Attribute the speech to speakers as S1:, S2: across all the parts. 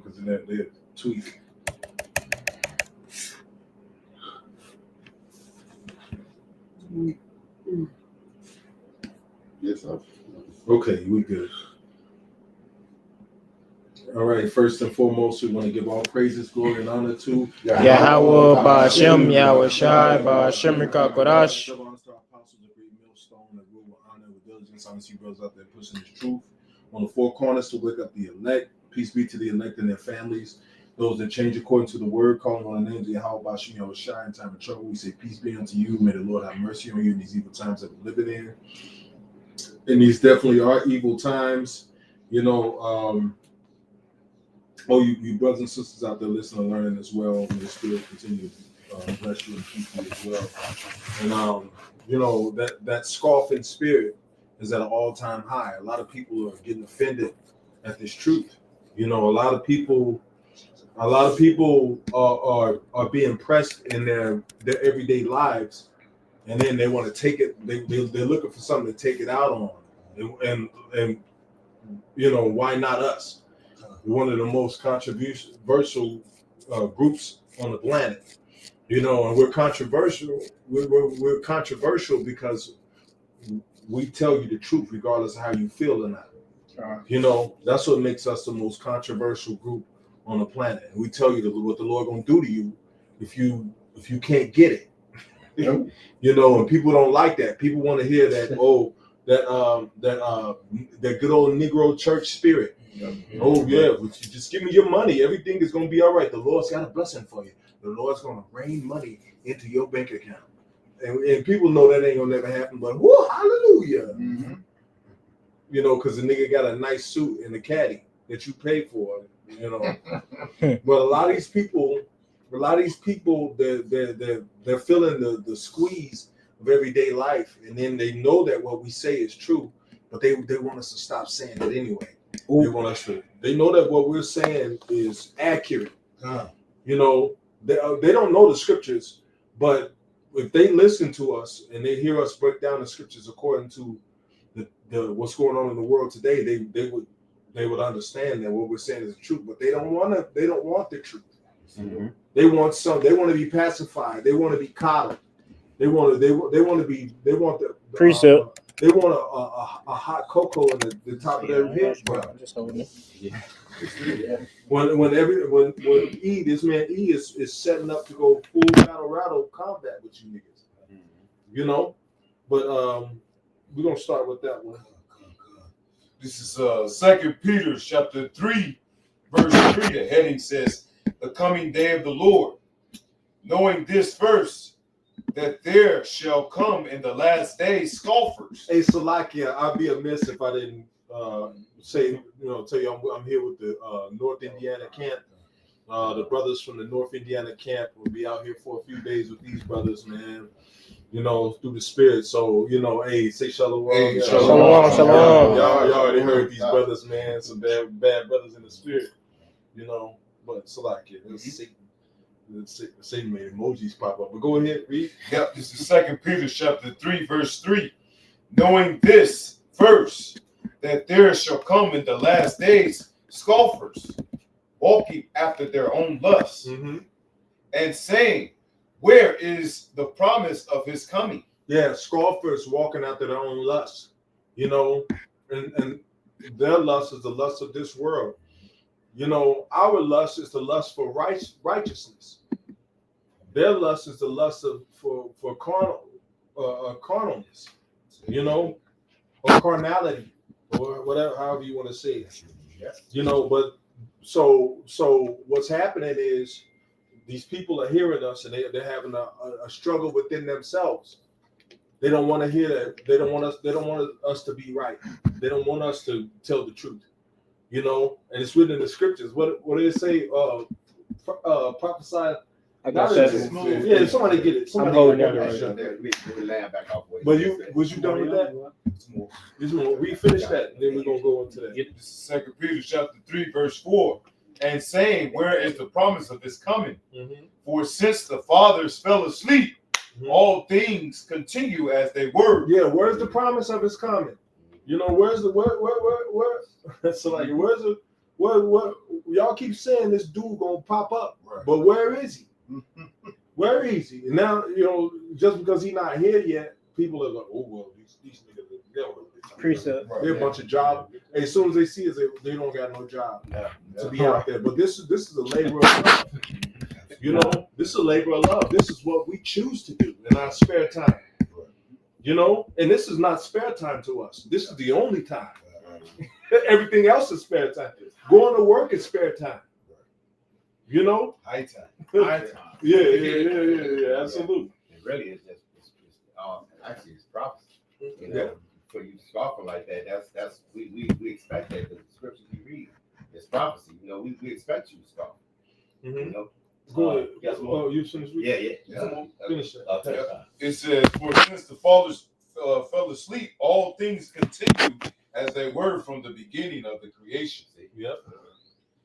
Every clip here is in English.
S1: because they're tweak.
S2: Yes, sir.
S1: Okay, we good. All right, first and foremost, we want to give all praises, glory, and honor to
S3: Yahweh Ba'Shem Yahweh Shai Ba'Shem Rika Kodash.
S1: Apostles of Great Millstone that rule with honor and with diligence. I see brothers out there pushing this truth on the four corners to wake up the elect. Peace be to the elect and their families. Those that change according to the word, calling on the names of Yahweh Ba'Shem Yahweh Shai in time of trouble. We say, peace be unto you. May the Lord have mercy on you in these evil times that we're living in. And these definitely are evil times. You know, you brothers and sisters out there listening and learning as well. May the Spirit continue to bless you and keep you as well. And you know, that scoffing spirit is at an all-time high. A lot of people are getting offended at this truth. You know, a lot of people are being pressed in their everyday lives, and then they want to take it. They're looking for something to take it out on, and you know, why not us? We're one of the most controversial groups on the planet, you know, and we're controversial. We're controversial because we tell you the truth, regardless of how you feel or not. You know, that's what makes us the most controversial group on the planet. And we tell you what the Lord gonna do to you if you can't get it. You know, and people don't like that. People want to hear that that good old Negro church spirit. Oh yeah, just give me your money. Everything is gonna be all right. The Lord's got a blessing for you. The Lord's gonna rain money into your bank account. And people know that ain't gonna never happen. But whoo, hallelujah. Mm-hmm. You know, because the nigga got a nice suit and a caddy that you pay for. You know, but a lot of these people, they're feeling the squeeze of everyday life, and then they know that what we say is true, but they want us to stop saying it anyway. They know that what we're saying is accurate. You know, they don't know the scriptures, but if they listen to us and they hear us break down the scriptures according to the what's going on in the world today, they would understand that what we're saying is the truth. But they don't want the truth. Mm-hmm. They want to be pacified. They want to be coddled. They want the
S3: precept.
S1: They want a hot cocoa in the top of their head.
S3: Just hold it.
S1: Yeah. When this man E is setting up to go full battle combat with you niggas. Mm-hmm. You know? But we're gonna start with that one.
S4: This is 2 Peter chapter 3, verse 3. The heading says, "The coming day of the Lord. Knowing this first, that there shall come in the last days scoffers."
S1: Hey, Salakia, I'd be amiss if I didn't tell you I'm here with the North Indiana camp. The brothers from the North Indiana camp will be out here for a few days with these brothers, man. You know, through the Spirit. So, you know, hey, say shalom.
S4: Hey,
S3: shalom.
S1: Y'all already heard these brothers, man. Some bad brothers in the Spirit. You know, but Salakia, Satan made emojis pop up. But go ahead, read.
S4: Yep, this is 2 Peter chapter 3, verse 3. "Knowing this first, that there shall come in the last days scoffers, walking after their own lusts, and saying, where is the promise of his coming?"
S1: Yeah, scoffers walking after their own lusts, you know, and their lust is the lust of this world. You know, our lust is the lust for righteousness. Their lust is the lust for carnalness, you know, or carnality, or whatever, however you want to say it. You know, but so what's happening is these people are hearing us, and they're having a struggle within themselves. They don't want to hear that. They don't want us to be right. They don't want us to tell the truth. You know, and it's written in the scriptures. What do they say? Prophesy.
S3: I got that.
S1: Yeah, somebody get it.
S3: I'm holding it
S1: right. But was you done with that? There's more. We finish that, and then we're gonna go into that.
S4: This is 2 Peter chapter 3, verse 4. "And saying, where is the promise of his coming? For since the fathers fell asleep, all things continue as they were."
S1: Yeah, where's the promise of his coming? You know, where's the where? So like, where's the where? y'all keep saying this dude gonna pop up,
S2: Right.
S1: but where is he? Where is he? And now, just because he's not here yet, people are like, oh well, these niggas, they don't know what they're talking about.
S3: Precept.
S1: They're a bunch of job. And as soon as they see us, they don't got no job to be out there. But this is a labor of love. This is a labor of love. This is what we choose to do in our spare time. And this is not spare time to us. This is the only time. Everything else is spare time. Going to work is spare time.
S2: High time.
S5: High time.
S1: Yeah, absolutely.
S5: It really is just actually it's prophecy. For you scoffing like that, that's we expect that because the scriptures you read is prophecy. We expect you to scoff.
S1: Mm-hmm. Go ahead.
S5: Yes,
S1: Oh, you finished with
S5: Yeah.
S1: Finish it.
S4: It says, for since the fathers fell asleep, all things continue as they were from the beginning of the creation.
S1: Yep.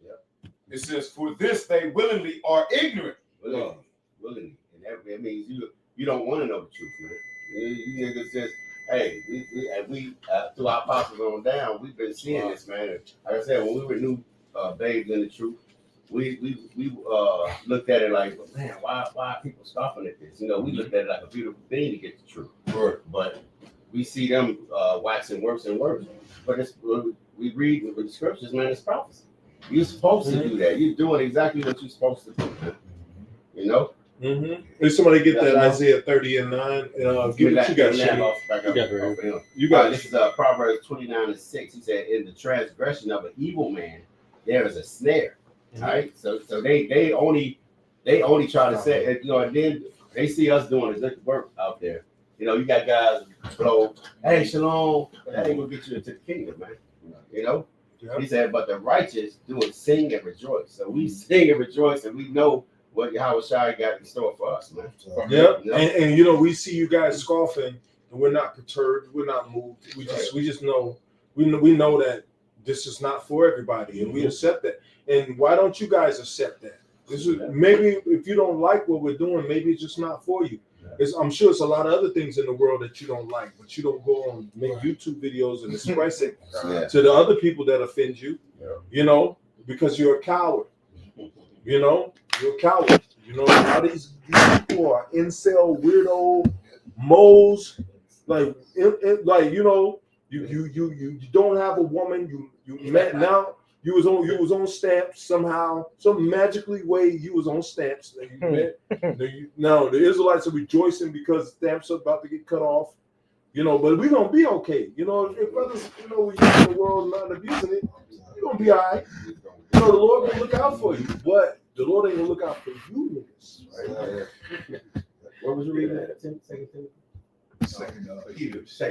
S5: Yep.
S4: It says, for this they willingly are ignorant.
S5: Willingly. And that means you don't want to know the truth, man. You niggas just, hey, we through our apostles on down, we've been seeing this, man. And like I said, when we were new babes in the truth, we looked at it like, well, man, why are people scoffing at this? We looked at it like a beautiful thing to get the truth.
S4: Right.
S5: But we see them waxing worse and worse. But we read with the scriptures, man, it's prophecy. You're supposed to do that. You're doing exactly what you're supposed to do.
S1: Mm-hmm. If somebody get that Isaiah 30 and 9, give it what you got, Shane. You got
S5: this is Proverbs 29:6. He said, in the transgression of an evil man, there is a snare.
S1: Mm-hmm.
S5: All right. So they only try to say, and then they see us doing a good work out there. You got guys blow, hey, shalom, that ain't gonna get you into the kingdom, man.
S1: Yeah.
S5: He said, but the righteous do it sing and rejoice. So we sing and rejoice, and we know what Yahweh Shai got in store for us, man.
S1: Yeah. And we see you guys scoffing, and we're not perturbed, we're not moved. We just know we know that this is not for everybody, and we accept that. And why don't you guys accept that? This is maybe if you don't like what we're doing, maybe it's just not for you. I'm sure it's a lot of other things in the world that you don't like, but you don't go on make YouTube videos and express it to the other people that offend you, because you're a coward. You're a coward. How these people are incel weirdo moles, you don't have a woman. You met now. You was on stamps somehow, some magically way you was on stamps. And you met. Now the Israelites are rejoicing because stamps are about to get cut off. But we're gonna be okay. If brothers, we in the world not abusing it, you're gonna be all right. The Lord will look out for you, but the Lord ain't gonna look out for you niggas. Right?
S5: What was you reading at?
S2: Second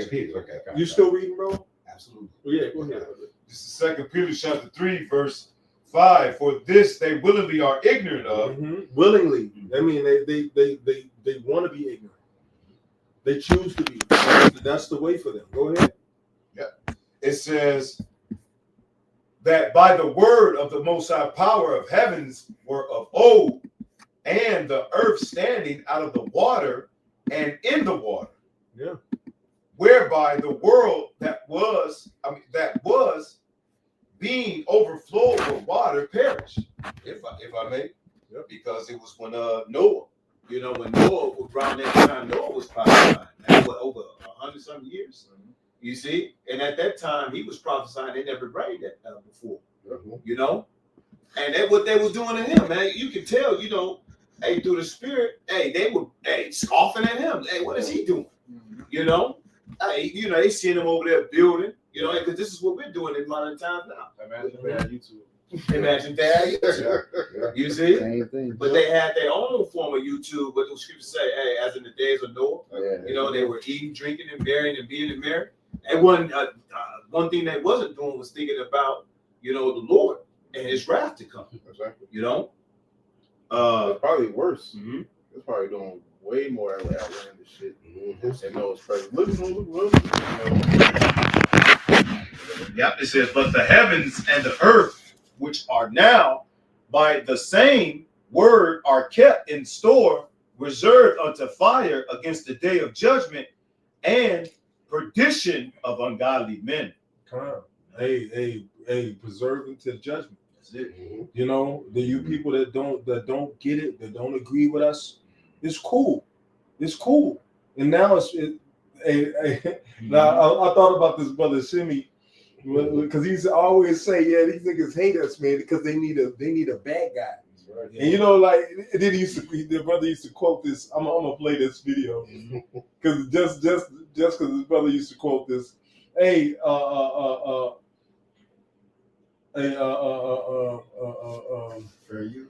S5: Peter.
S2: Okay.
S1: You still reading, bro?
S2: Absolutely.
S1: Yeah, go ahead.
S4: This is 2 Peter chapter 3, verse 5. For this they willingly are ignorant of.
S1: Willingly. I mean, they want to be ignorant. They choose to be. That's the way for them. Go ahead.
S4: It says that by the word of the Most High power of heavens were of old, and the earth standing out of the water and in the water.
S1: Yeah.
S4: Whereby the world that was being overflowed with water perished, if I may.
S1: Yep.
S6: Because it was when Noah, when Noah, around that time, Noah was prophesying. That's what, over 100-something years. You see, and at that time he was prophesying. They never rained that before. And that's what they was doing to him, man. You can tell, hey, through the spirit, hey, they were scoffing at him. Hey, what is he doing? Hey, they seeing him over there building, because this is what we're doing in modern times now. Imagine that YouTube. You see?
S7: Same thing.
S6: But they had their own form of YouTube, but the scriptures say, hey, as in the days of Noah, they were eating, drinking, and marrying and being married. And one thing they wasn't doing was thinking about, the Lord and his wrath to come.
S7: Exactly.
S6: It's
S7: probably worse.
S6: Mm-hmm.
S7: It's probably doing way more outlandish shit. And know it's present. Look.
S4: Yep, it says, but the heavens and the earth, which are now by the same word, are kept in store, reserved unto fire against the day of judgment and perdition of ungodly men.
S1: Come on. Hey, preserve them to judgment. You know, you people that don't get it, that don't agree with us, it's cool. It's cool. And now now I thought about this brother Shimmy, because he's always say, yeah, these niggas hate us, man, because they need a bad guy.
S7: Right.
S1: And you know, like then the brother used to quote this. I'm gonna play this video because just because his brother used to quote this. Hey,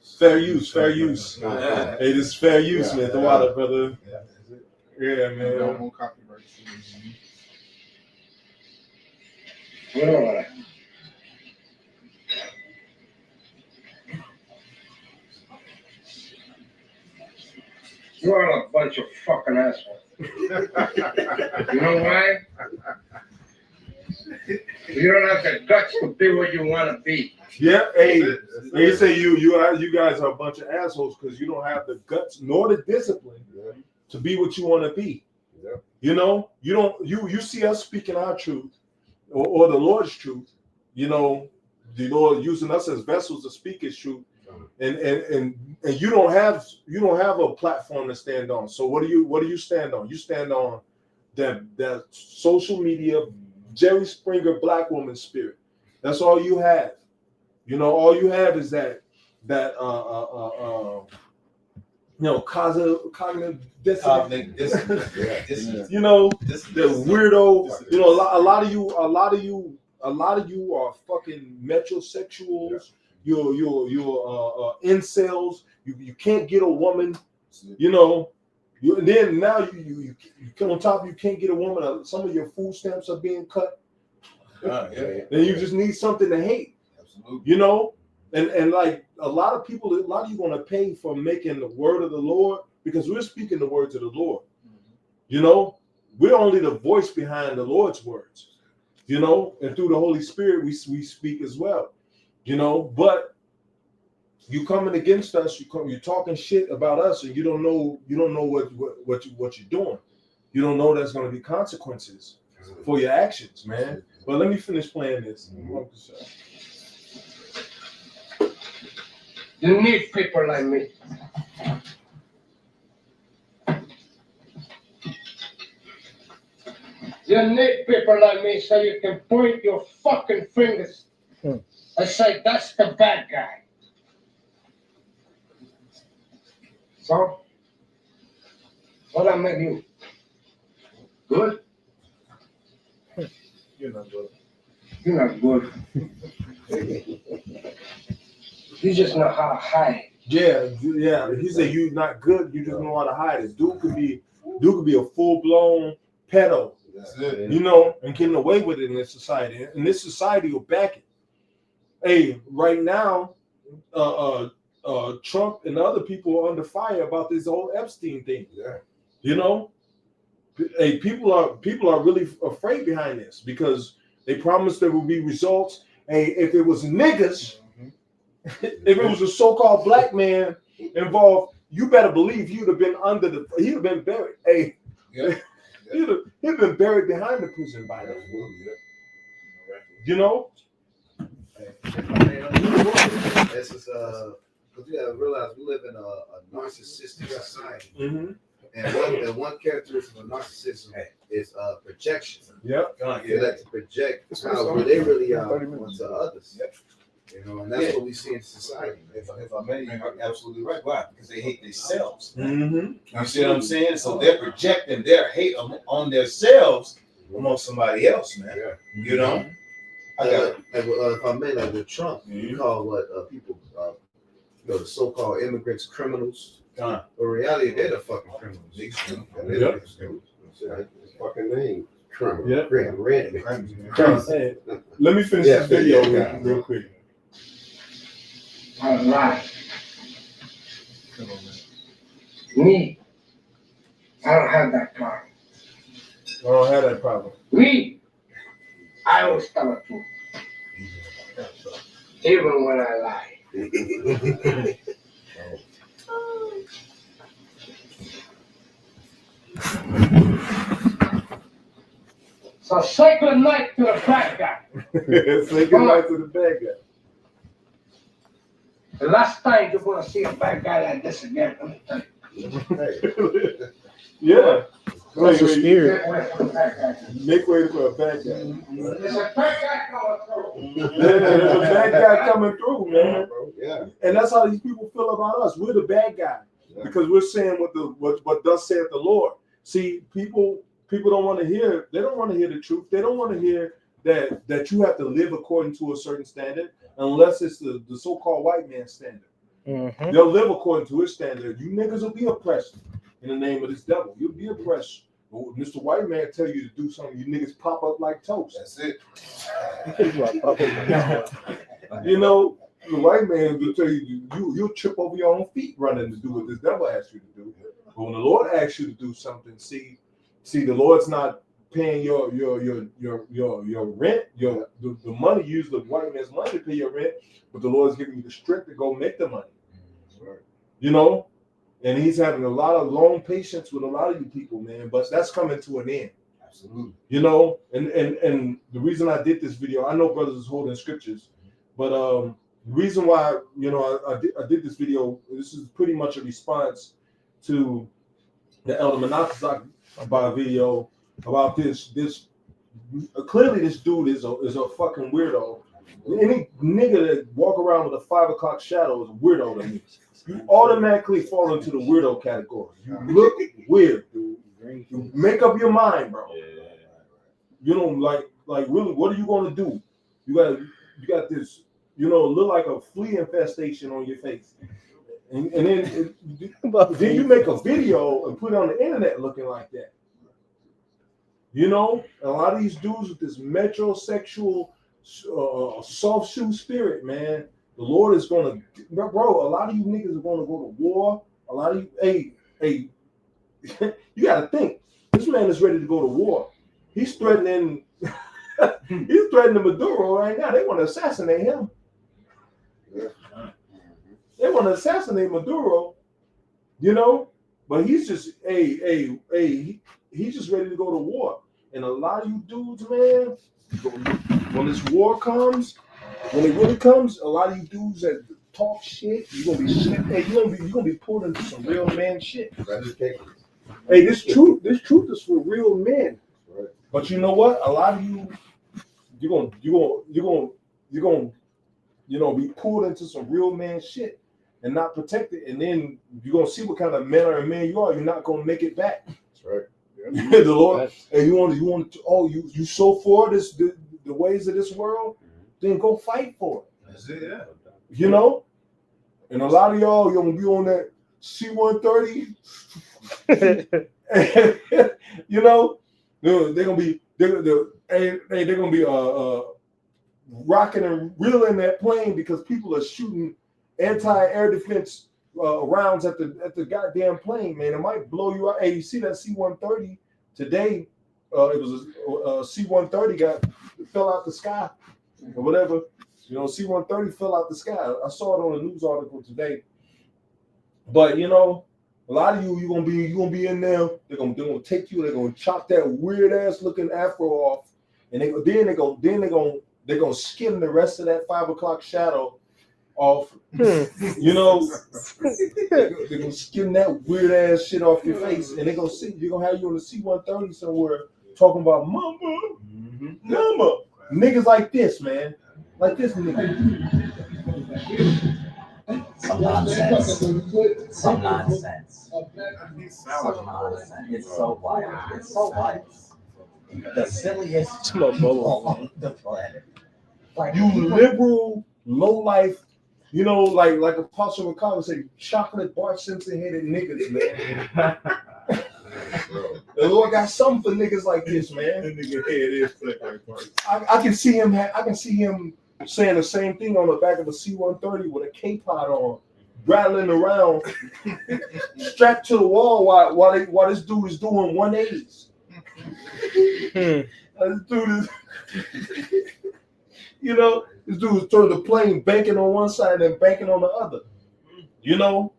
S1: fair use.
S6: Yeah.
S1: Hey, this is fair use, man. The water, brother. Yeah,
S7: No
S1: man.
S7: more copyright.
S8: You are a bunch of fucking assholes. You know why? You don't have the guts to be what you want to be.
S1: Yeah, hey, they say you guys are a bunch of assholes because you don't have the guts nor the discipline to be what you want to be.
S7: Yeah.
S1: You know, you see us speaking our truth or the Lord's truth. You know, the Lord using us as vessels to speak His truth, and you don't have a platform to stand on. So what do you stand on? You stand on that social media Jerry Springer black woman spirit. That's all you have. You know, all you have is that cognitive dissonance. You know, the weirdo. You know, a lot of you are fucking metrosexuals. You're incels. You can't get a woman. You know. Then now you on top, you can't get a woman. Some of your food stamps are being cut. Then you just need something to hate.
S6: Absolutely.
S1: You know, and like a lot of you want to pay for making the word of the Lord because we're speaking the words of the Lord. You know, we're only the voice behind the Lord's words. You know, and through the Holy Spirit we speak as well. You know, but you coming against us, you're talking shit about us, and you don't know what you're doing. You don't know there's going to be consequences for your actions, man. But let me finish playing this.
S8: You need people like me. You need people like me so you can point your fucking fingers and say, that's the bad guy. So, what I make you? Good?
S7: You're not good.
S8: You're not good. You just know how to hide.
S1: Yeah. He said you're not good. You just know how to hide it. Dude could be a full blown pedo.
S4: That's it.
S1: You know, and getting away with it in this society. And this society will back it. Hey, right now, Trump and other people are under fire about this whole Epstein thing.
S7: Yeah.
S1: You know, hey, people are really afraid behind this because they promised there would be results. Hey, if it was niggas, if it was a so-called black man involved, you better believe he'd have been buried. Hey, he'd been buried behind the prison by now. You know.
S2: This is because you gotta realize we live in a narcissistic society, and one characteristic of narcissism is projection.
S1: Yep.
S2: They like to project how they really are onto others. You know, and that's what we see in society.
S6: If I may, you're absolutely right. Why? Because they hate themselves.
S1: Mm-hmm.
S6: You see what I'm saying? So they're projecting their hate on themselves amongst somebody else, man.
S2: Yeah.
S6: You know?
S2: If I may, like with Trump, you call what people, the so-called immigrants criminals. But in reality, they're the fucking criminals.
S1: Yep.
S2: Fucking name, criminal.
S1: Yep.
S2: Red.
S1: Hey, let me finish this video real quick.
S8: All right. Me, I don't have that problem.
S1: I don't have that problem.
S8: Me, I always tell the truth. Even when I lie. So say good night to the bad guy.
S1: Say goodnight to the bad guy.
S8: The last time you're gonna see a bad guy like this again. Let me tell you.
S1: Yeah.
S3: That's a spirit.
S8: Get away from the bad guy.
S1: Make way for a bad guy.
S8: There's a bad guy coming through.
S1: Yeah, there's a bad guy coming through, man.
S2: Yeah.
S1: And that's how these people feel about us. We're the bad guy because we're saying what thus saith the Lord. See, people don't want to hear. They don't want to hear the truth. They don't want to hear that you have to live according to a certain standard, unless it's the so-called white man standard.
S3: Mhm.
S1: They'll live according to his standard. You niggas will be oppressed in the name of this devil. You'll be oppressed. Mr. White Man tell you to do something, you niggas pop up like toast.
S2: That's it.
S1: You know, the white man will tell you you'll trip over your own feet running to do what this devil asks you to do. But when the Lord asks you to do something, see, the Lord's not paying your rent, the money. You use the white man's money to pay your rent, but the Lord's giving you the strength to go make the money. You know, and He's having a lot of long patience with a lot of you people, man. But that's coming to an end.
S2: Absolutely.
S1: You know, and the reason I did this video, I know brothers is holding scriptures, but the reason why, you know, I did this video, this is pretty much a response to the Elder Menachos video about this. Clearly this dude is a fucking weirdo. Any nigga that walk around with a 5 o'clock shadow is a weirdo to me. You automatically fall into the weirdo category. You look weird, dude. You make up your mind, bro. You know, like really, what are you gonna do? You got this, you know, look like a flea infestation on your face, and then you make a video and put it on the internet looking like that. You know, a lot of these dudes with this metrosexual, soft shoe spirit, man. The Lord is gonna, bro. A lot of you niggas are gonna go to war. A lot of you, hey, you gotta think. This man is ready to go to war. He's threatening. He's threatening Maduro right now. They want to assassinate him. They want to assassinate Maduro. You know, but he's just he's just ready to go to war. And a lot of you dudes, man, when this war comes. When it really comes, a lot of you dudes that talk shit, you're gonna be pulled into some real man shit. Hey, this truth is for real men.
S2: Right.
S1: But you know what? A lot of you're gonna be pulled into some real man shit and not protected, and then you're gonna see what kind of man you are. You're not gonna make it back.
S2: That's right.
S1: Yeah. The Lord, and you so for the ways of this world. Then go fight for it.
S6: That's it, yeah.
S1: You know? And a lot of y'all gonna be on that C-130. You know? They're gonna be rocking and reeling that plane because people are shooting anti-air defense rounds at the goddamn plane, man. It might blow you out. Hey, you see that C-130 today? It was a C-130 fell out the sky. Or whatever, you know, C-130 fell out the sky. I saw it on a news article today. But you know, a lot of you gonna be in there. They're gonna take you. They're gonna chop that weird ass looking afro off, and they're gonna skim the rest of that 5 o'clock shadow off. You know, they're gonna skim that weird ass shit off your face, and they're gonna have you on the C-130 somewhere talking about mama. Niggas like this, man. Like this nigga.
S9: Some nonsense. Some nonsense. It's so wild. It's so wild. The silliest people on the planet.
S1: You liberal, low life, you know, like Apostle McConnell said, chocolate Bart Simpson headed niggas, man. The Lord got something for niggas like this, man. I can see him saying the same thing on the back of a C-130 with a K-pod on, rattling around, strapped to the wall while this dude is doing 180s. This dude is, you know, this dude is turning the plane, banking on one side and banking on the other. You know,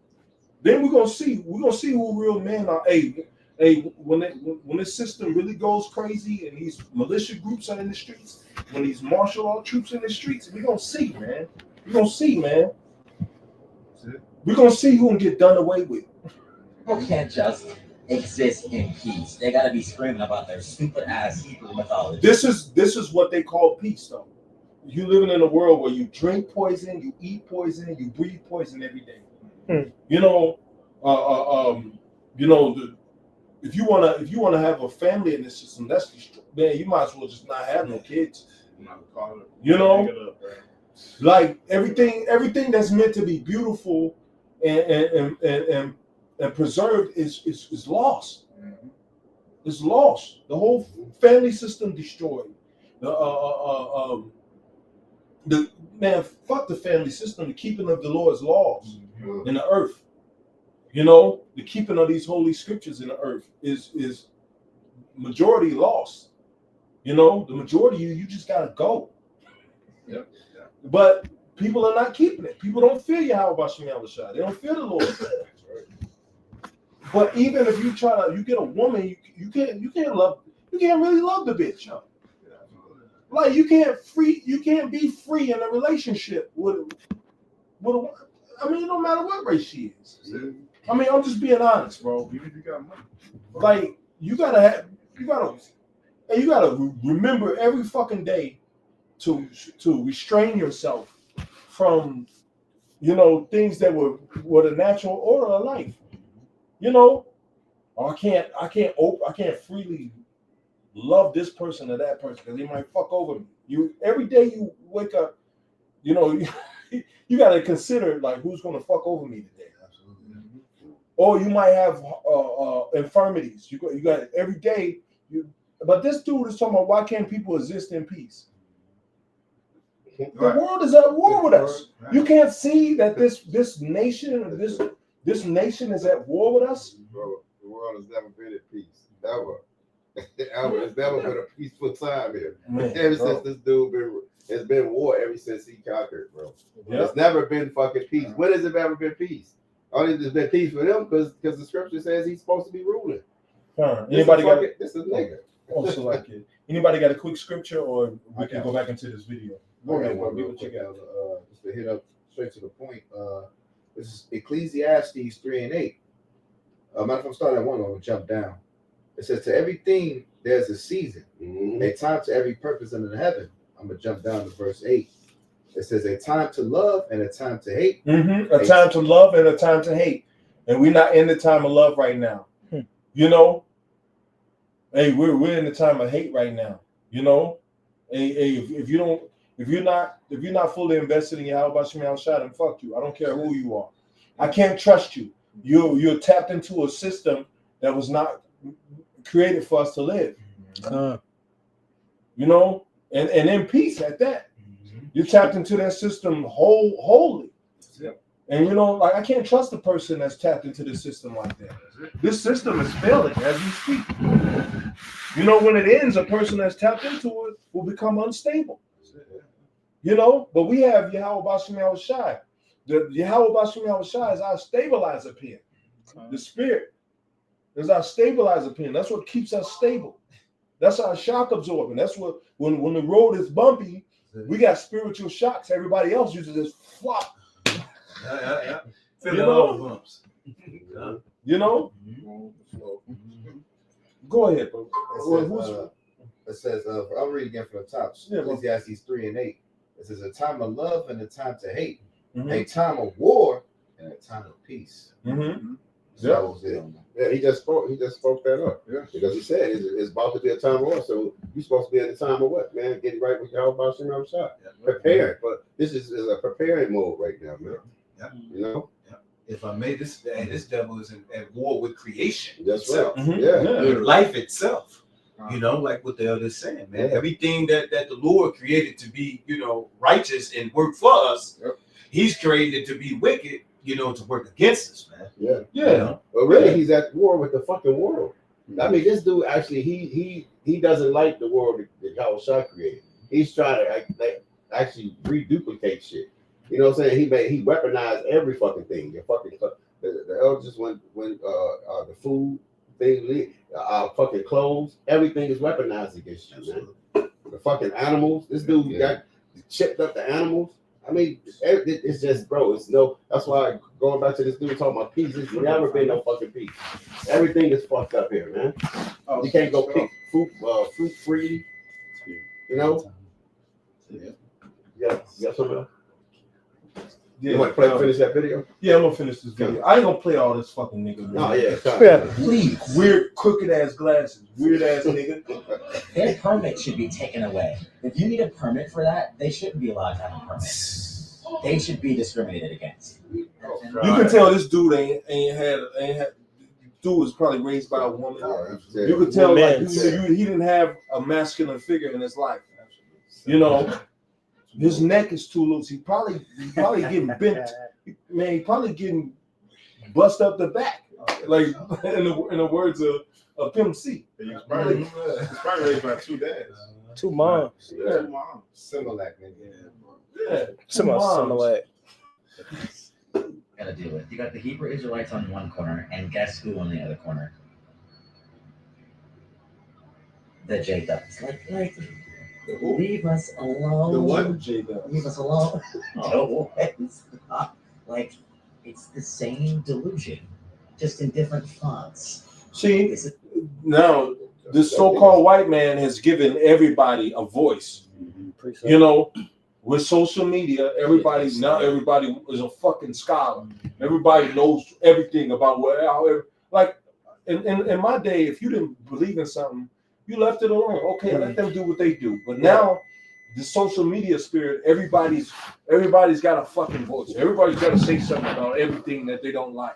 S1: then we're gonna see who real men are. Hey, when this system really goes crazy and these militia groups are in the streets, when these martial law troops in the streets, we're gonna see, man. We're gonna see, man. We're gonna see who can get done away with.
S9: People can't just exist in peace. They gotta be screaming about their stupid ass Hebrew mythology.
S1: This is what they call peace, though. You living in a world where you drink poison, you eat poison, you breathe poison every day. You know, if you wanna have a family in this system, that's man, you might as well just not have no kids. You know, like everything that's meant to be beautiful and preserved is lost. It's lost. The whole family system destroyed. The man, fuck the family system. The keeping of the Lord's laws in the earth. You know, the keeping of these holy scriptures in the earth is majority lost. You know, the majority you just gotta go.
S7: Yep.
S1: But people are not keeping it. People don't fear Yahweh Bashim Yahushua. They don't fear the Lord. But even if you get a woman, you can't really love the bitch. Like you can't be free in a relationship with a, I mean, no matter what race she is. I mean, I'm just being honest, bro.
S7: Even if you got money.
S1: Like you gotta remember every fucking day to restrain yourself from, you know, things that were the natural order of life. You know, I can't freely love this person or that person because they might fuck over me. You every day you wake up, you know, you got to consider like who's gonna fuck over me today. Absolutely. Or you might have infirmities. You got every day. But this dude is talking about why can't people exist in peace? The world is at war with us. You can't see that this nation is at war with us.
S5: Bro, the world has never been at peace. Ever. It's never been a peaceful time here. Ever since this dude it's been war ever since he conquered, bro. Yeah. It's never been fucking peace. When has it ever been peace? Only there's been peace for them because the scripture says he's supposed to be ruling.
S1: Anybody got
S5: this is nigga.
S1: Also like it. Anybody got a quick scripture or we can go back into this video? Go ahead, bro. What you got?
S2: Just to hit up straight to the point. This is Ecclesiastes 3:8. Matter of fact, I'm starting at 1, I'm gonna jump down. It says, to everything there's a season, a time to every purpose under heaven. I'm gonna jump down to verse 8. It says, a time to love and a time to hate.
S1: A time to love and a time to hate. And we're not in the time of love right now. You know? Hey, we're in the time of hate right now. You know? Hey, if you're not fully invested in Yahweh Bashim Yahushua, then fuck you. I don't care who you are. I can't trust you. You're tapped into a system that was not created for us to live. You know, and in peace at that. You tapped into that system wholly. And you know, like I can't trust a person that's tapped into this system like that. This system is failing as we speak. You know, when it ends, a person that's tapped into it will become unstable. You know, but we have Yahweh Bashim Yahushua. The Yahweh Bashim Yahushua is our stabilizer pin. The spirit is our stabilizer pin. That's what keeps us stable. That's our shock absorbing. That's what when the road is bumpy, we got spiritual shocks. Everybody else uses this flop.
S6: Feeling all the bumps.
S1: You know? Go ahead, bro.
S2: It says, I'll read again from the top. Ecclesiastes 3:8. It says, a time of love and a time to hate, a time of war and a time of peace. So
S5: yeah, he just spoke that up. Yeah. Because he said it's about to be a time of war. So you're supposed to be at the time of what, man? Getting right with Yahweh Bashim Yahushua. Preparing. But this is a preparing mode right now, man.
S6: Yeah.
S5: You know?
S6: Yeah. If I made this devil is at war with creation.
S5: That's
S6: itself.
S5: right. Yeah.
S6: With life itself. You know, like what the other is saying, man. Everything that the Lord created to be, you know, righteous and work for us, he's created to be wicked, you know, to work against us, man.
S5: Yeah.
S6: You know?
S5: But really, he's at war with the fucking world. I mean, this dude actually, he doesn't like the world that Yahushua created. He's trying to actually reduplicate shit. You know what I'm saying? He weaponized every fucking thing. Your fucking the elders when the food things, our fucking clothes, everything is weaponized against you, man. The fucking animals. This dude got chipped up the animals. I mean, it's just, bro. It's no. That's why going back to this dude talking about peace. It's never been no fucking peace. Everything is fucked up here, man. You can't go pick fruit free. You know. Yeah. You got something else?
S1: Yeah,
S5: You want to finish that video?
S1: Yeah, I'm gonna finish this video. I ain't gonna play all this fucking nigga.
S5: No, yeah.
S9: Please.
S1: Weird, crooked ass glasses. Weird ass nigga.
S9: Their permit should be taken away. If you need a permit for that, they shouldn't be allowed to have a permit. They should be discriminated against.
S1: You can tell this dude ain't had. Dude was probably raised by a woman. You could tell like he didn't have a masculine figure in his life. You know, his neck is too loose. He probably getting bent. Man, he probably getting bust up the back. Like in the words of Pimp C.
S7: He's probably raised by two dads.
S3: Two moms.
S1: Yeah.
S2: Similac,
S1: Yeah.
S3: Similar.
S9: Gotta deal with. You got the Hebrew Israelites on one corner, and guess who on the other corner? The J-Dubs. Like, leave us alone.
S1: The what? J-Dubs.
S9: Leave us alone. No, it's not. Like, it's the same delusion, just in different fonts.
S1: See, now this so-called white man has given everybody a voice. You know, with social media, everybody is a fucking scholar. Everybody knows everything about like in my day, if you didn't believe in something, you left it alone. Okay, let them do what they do. But now, the social media spirit, everybody's got a fucking voice. Everybody's got to say something about everything that they don't like.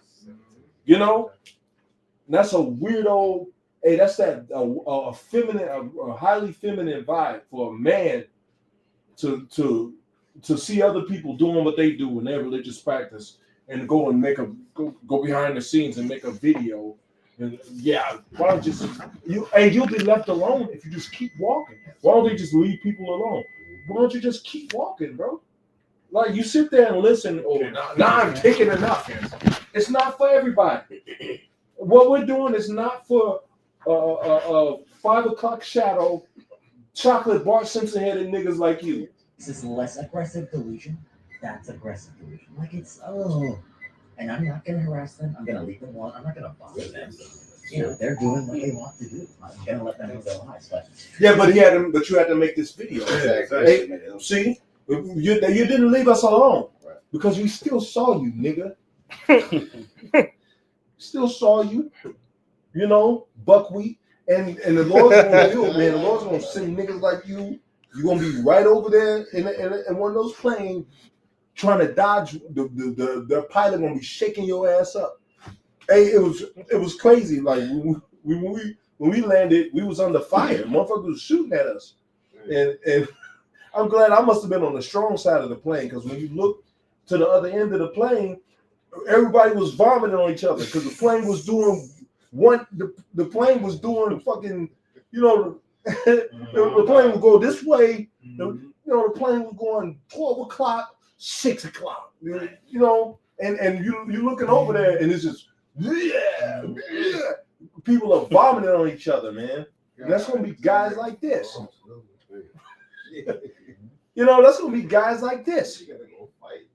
S1: You know, and that's a weirdo. Hey, that's that a feminine, a highly feminine vibe for a man to see other people doing what they do in their religious practice and go and go behind the scenes and make a video. And yeah, why don't you'll be left alone if you just keep walking. Why don't they just leave people alone? Why don't you just keep walking, bro? Like you sit there and listen. Oh, now I'm taking enough. It's not for everybody. What we're doing is not for 5 o'clock shadow, chocolate Bart Simpson headed niggas like you.
S9: This is less aggressive delusion. That's aggressive delusion. Like and I'm not gonna harass them. I'm gonna leave them alone. I'm not gonna bother them. You know, they're doing what they want to do. I'm gonna let them live their lives. But
S1: yeah, but you had to make this video. Hey, see, you didn't leave us alone because we still saw you, nigga. Still saw you. You know, buckwheat, and the Lord's gonna do it, man. The Lord's gonna send niggas like you. You're gonna be right over there in one of those planes trying to dodge the pilot gonna be shaking your ass up. Hey, it was crazy. Like when we landed, we was under fire. Motherfuckers was shooting at us. And I'm glad I must have been on the strong side of the plane because when you look to the other end of the plane, everybody was vomiting on each other because the plane was doing the plane was doing fucking, you know, the plane would go this way. The plane was going 12 o'clock, 6 o'clock. You know, and you looking over there, and it's just people are vomiting on each other, man. And that's gonna be guys like this. You know, that's gonna be guys like this.
S7: You gotta go fight.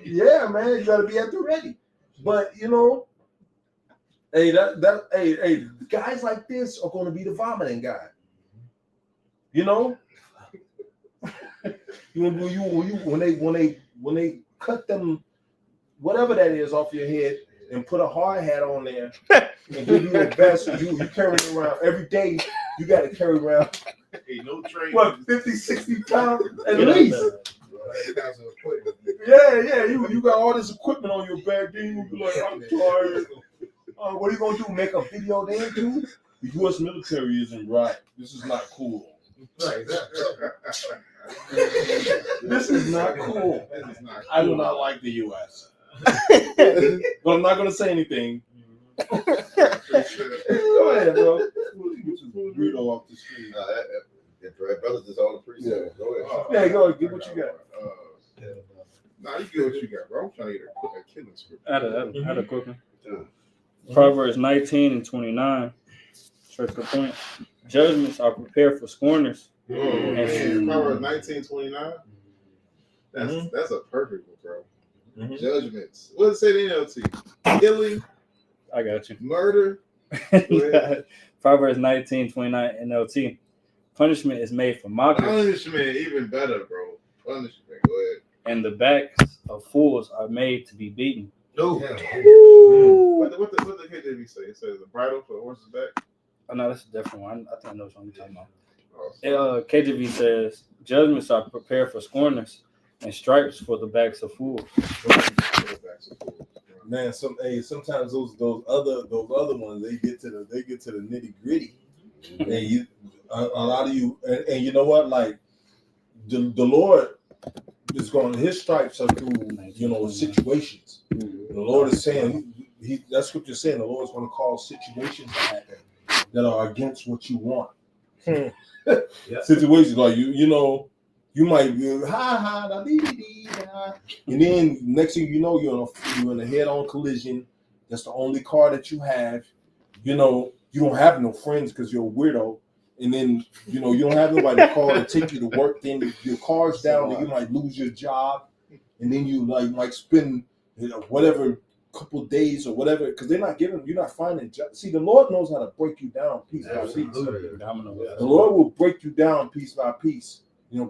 S1: Yeah, man, you gotta be at the ready. But you know. Hey, guys like this are going to be the vomiting guy. You know, when they cut them, whatever that is off your head, and put a hard hat on there and give you a vest, you carry it around every day. You got to carry around.
S7: Hey, no train.
S1: What 50, 60 pounds at least. Yeah. You got all this equipment on your back. Then you be like, I'm tired. What are you gonna do? Make a video then too? The U.S. military isn't right. This is not cool. This is not cool. I do not like the U.S. But I'm not gonna say anything. Go ahead, bro. Weirdo off the street.
S5: That brother's just on the preset. Go ahead.
S1: Yeah, go ahead. Get what you got.
S7: Nah, you get what you got, bro. I'm trying to get a killing script.
S10: I had a quick one. Proverbs 19 and 29. Straight to the point. Judgments are prepared for scorners.
S7: Proverbs 19:29. That's a perfect one, bro.
S1: Mhm.
S7: Judgments. What does it say in NLT? Killing,
S10: I got you.
S7: murder. ahead.
S10: Proverbs 19:29 NLT. Punishment is made for mockers,
S7: Punishment, even better, bro. Punishment. Go ahead.
S10: and the backs of fools are made to be beaten.
S6: No.
S7: What the KJV say? It says a bridle for the horse's back.
S10: Oh no, that's a different one. I think I know what you're talking about.
S7: Oh,
S10: KJV says judgments are prepared for scorners, and stripes for the backs of fools.
S1: Man, sometimes those other ones they get to the nitty gritty, and a lot of you and you know what, like the Lord is going, his stripes are through situations. The Lord is saying that scripture is saying the Lord is going to cause situations to happen that are against what you want. Situations like you might be and then next thing you know you're in a head-on collision. That's the only car that you have. You don't have no friends because you're a weirdo, and then you don't have nobody to call to take you to work. Then your car's down, and you might lose your job, and then you might spend whatever couple days or whatever because you're not finding jobs. See, the Lord knows how to break you down piece by piece. The Lord will break you down piece by piece.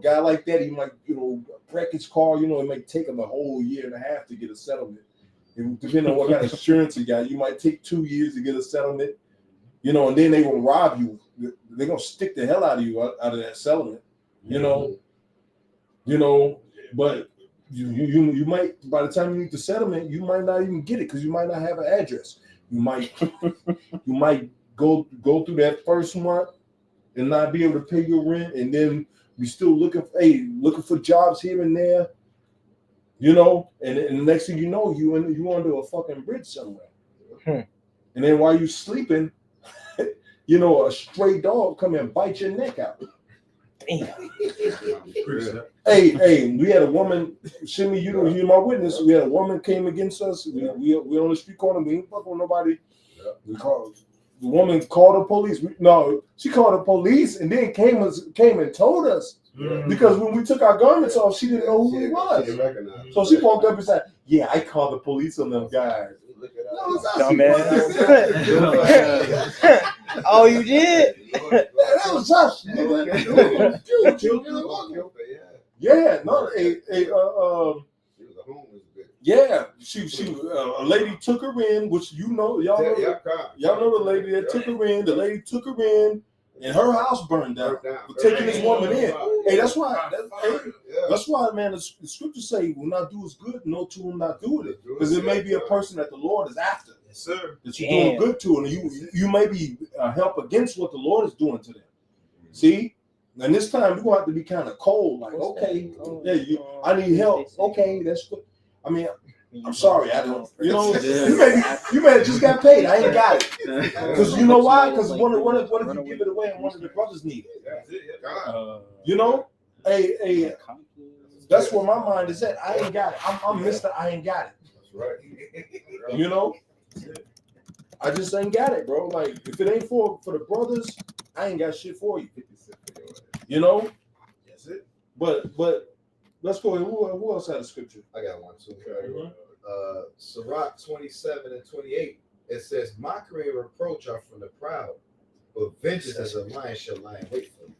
S1: Guy like that, he might, wreck his car. It might take him a whole year and a half to get a settlement. And depending on what kind of insurance he got, you might take 2 years to get a settlement. And then they will rob you. They're gonna stick the hell out of you out of that settlement. But you might, by the time you need the settlement, you might not even get it because you might not have an address. You might go through that first month and not be able to pay your rent, and then we still looking for jobs here and there, and the next thing you know, you under a fucking bridge somewhere. And then while you sleeping, a stray dog come and bite your neck out. Damn. Hey, we had a woman, Shimmy, you're my witness. We had a woman came against us. We on the street corner. We ain't fucking with nobody. The woman called the police. She called the police and then came and told us because when we took our garments off, she didn't know who he was. So she walked up and said, "Yeah, I called the police on them guys."
S3: Dumbass. Oh, you did?
S1: That was us. Yeah, no, yeah, she a lady took her in, which y'all know the lady that took her in. The lady took her in, and her house burned down for taking this woman in. Hey, that's why, man. The scriptures say, "Will not do us good, no to will not do it," because it may be a person that the Lord is after. Yes, sir. That you're doing good to, and you may be help against what the Lord is doing to them. See. And this time you're gonna have to be kind of cold, like, okay, I need help. Okay, that's good. I mean, I'm sorry, I don't. You may have just got paid. I ain't got it. Because you know why? Because what if you give it away and one of the brothers need it? Hey, that's where my mind is at. I ain't got it. I'm Mr. I ain't got it. That's right. I just ain't got it, bro. Like, if it ain't for the brothers, I ain't got shit for you. That's it. But let's go ahead. Who else had a scripture?
S2: I got one too. Sirach 27:28. It says, "Mockery and reproach are from the proud, but vengeance as a lion shall lie in wait for you."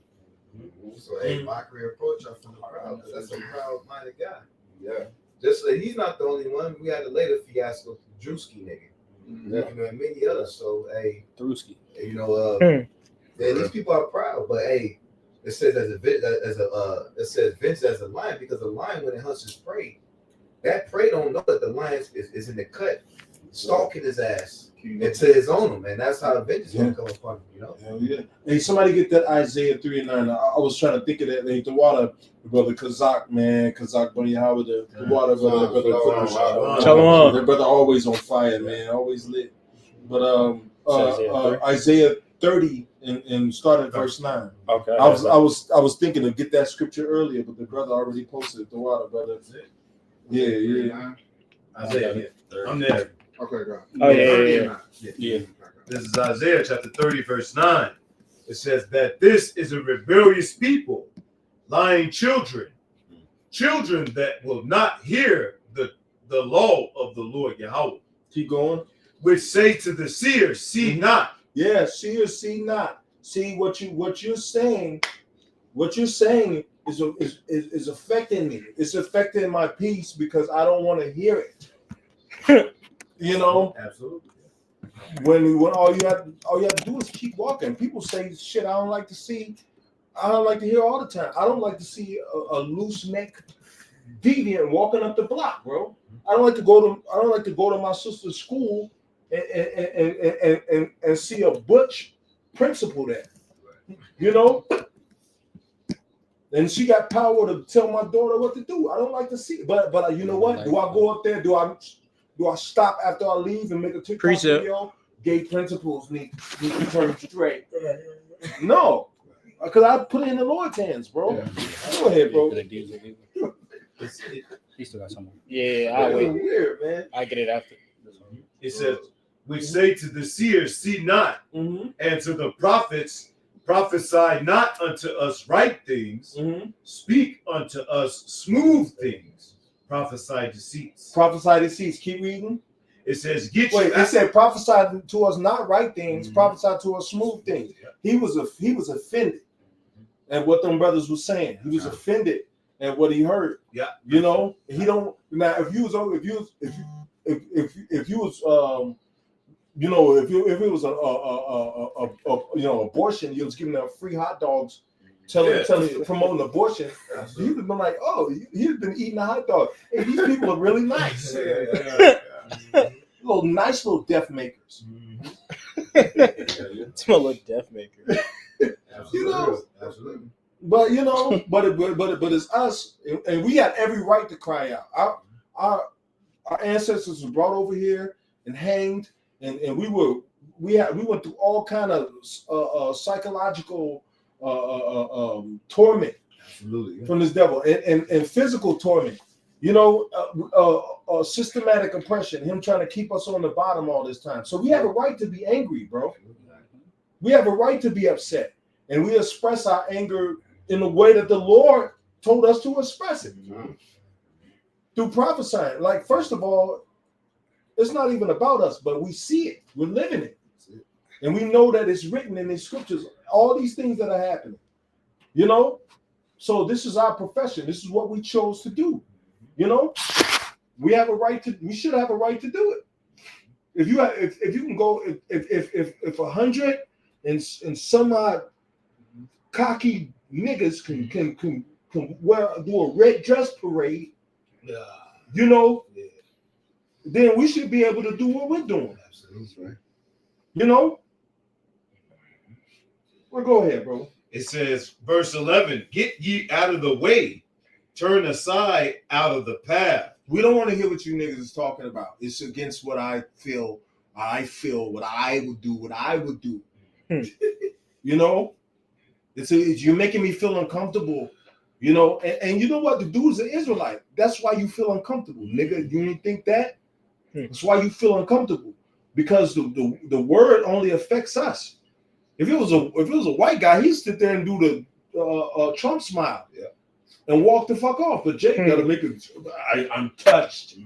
S2: So, mockery and reproach are from the proud, because that's a proud-minded guy. Yeah. Just so he's not the only one. We had a later fiasco, Drewski nigga. And many others. So,
S10: Drewski.
S2: These people are proud, but it says it says vengeance as a lion, because a lion, when it hunts his prey, that prey don't know that the lion is in the cut, stalking his ass until his owner, man. That's how the vengeance is gonna come upon him,
S1: Hey, somebody get that Isaiah 3:9. I was trying to think of that. The water, brother Kazak, man, Kazak Bunny Howard, the water brother.
S3: Shalom.
S1: Their brother always on fire, man, always lit. But Isaiah 30 and start at verse 9.
S10: Okay.
S1: I was thinking to get that scripture earlier, but the brother already posted it. The water, brother. Yeah.
S6: Isaiah. I'm there.
S7: Okay, go.
S3: Oh, yeah.
S6: This is Isaiah chapter 30, verse 9. It says that this is a rebellious people, lying children,
S4: children that will not hear the law of the Lord Yahweh.
S1: Keep going.
S4: Which say to the seer, see not.
S1: Yeah, see or see not. See what you're saying. What you're saying is affecting me. It's affecting my peace because I don't want to hear it. You know,
S6: Absolutely.
S1: when all you have to do is keep walking. People say shit I don't like to see. I don't like to hear all the time. I don't like to see a loose neck deviant walking up the block, bro. I don't like to go to my sister's school and see a butch principal there. You know? And she got power to tell my daughter what to do. I don't like to see it. But you know what? Do I go up there? Do I stop after I leave and make a TikTok video? Gay principals need to turn straight. No. Because I put it in the Lord's hands, bro. Go ahead, bro.
S10: He still got someone. Yeah, I'll wait.
S1: Weird, man.
S10: I get it after.
S4: It says, which say to the seers, see not, and to the prophets, prophesy not unto us right things, speak unto us smooth things, prophesy deceits.
S1: Prophesy deceits. Keep reading.
S4: It says,
S1: it said prophesy to us not right things, prophesy to us smooth things. He was offended at what them brothers was saying. He was offended at what he heard.
S4: Yeah.
S1: You know, he don't now if you was abortion, you was giving out free hot dogs, promoting abortion, you'd have been like, oh, he'd been eating a hot dog. Hey, these people are really nice. Nice little death makers.
S3: Smell like death maker.
S1: You know,
S6: Absolutely.
S1: but you know, but it's us, and we had every right to cry out. Our ancestors were brought over here and hanged, and we went through all kind of psychological torment.
S6: Absolutely.
S1: From this devil and physical torment. You know, systematic oppression, him trying to keep us on the bottom all this time. So we have a right to be angry, bro. We have a right to be upset. And we express our anger in the way that the Lord told us to express it. Through prophesying. Like, first of all, it's not even about us, but we see it. We're living it. And we know that it's written in the scriptures, all these things that are happening. You know? So this is our profession. This is what we chose to do. You know? We should have a right to do it. If you can go, if 100 and some odd cocky niggas can do a red dress parade, you know, then we should be able to do what we're doing.
S6: Absolutely right.
S1: You know? Well, go ahead, bro.
S4: It says, verse 11, get ye out of the way, turn aside out of the path.
S1: We don't want to hear what you niggas is talking about. It's against what I feel, what I would do. You know? You're making me feel uncomfortable. You know, and you know what? The dude's an Israelite. That's why you feel uncomfortable, nigga. You didn't think that? That's why you feel uncomfortable. Because the word only affects us. If it was a white guy, he'd sit there and do the Trump smile, and walk the fuck off. But Jake gotta make it. I'm touched.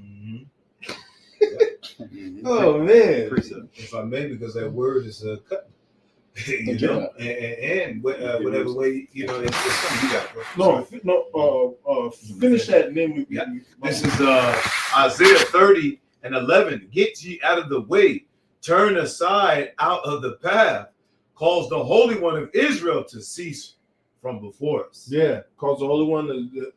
S1: Oh man!
S6: If I may, because that word is cut. You know, and whatever way, you know, it's something you got.
S1: No. Finish that, and then we.
S4: This is Isaiah 30:11. Get ye out of the way, turn aside out of the path, cause the Holy One of Israel to cease from before us.
S1: Yeah, cause the Holy One to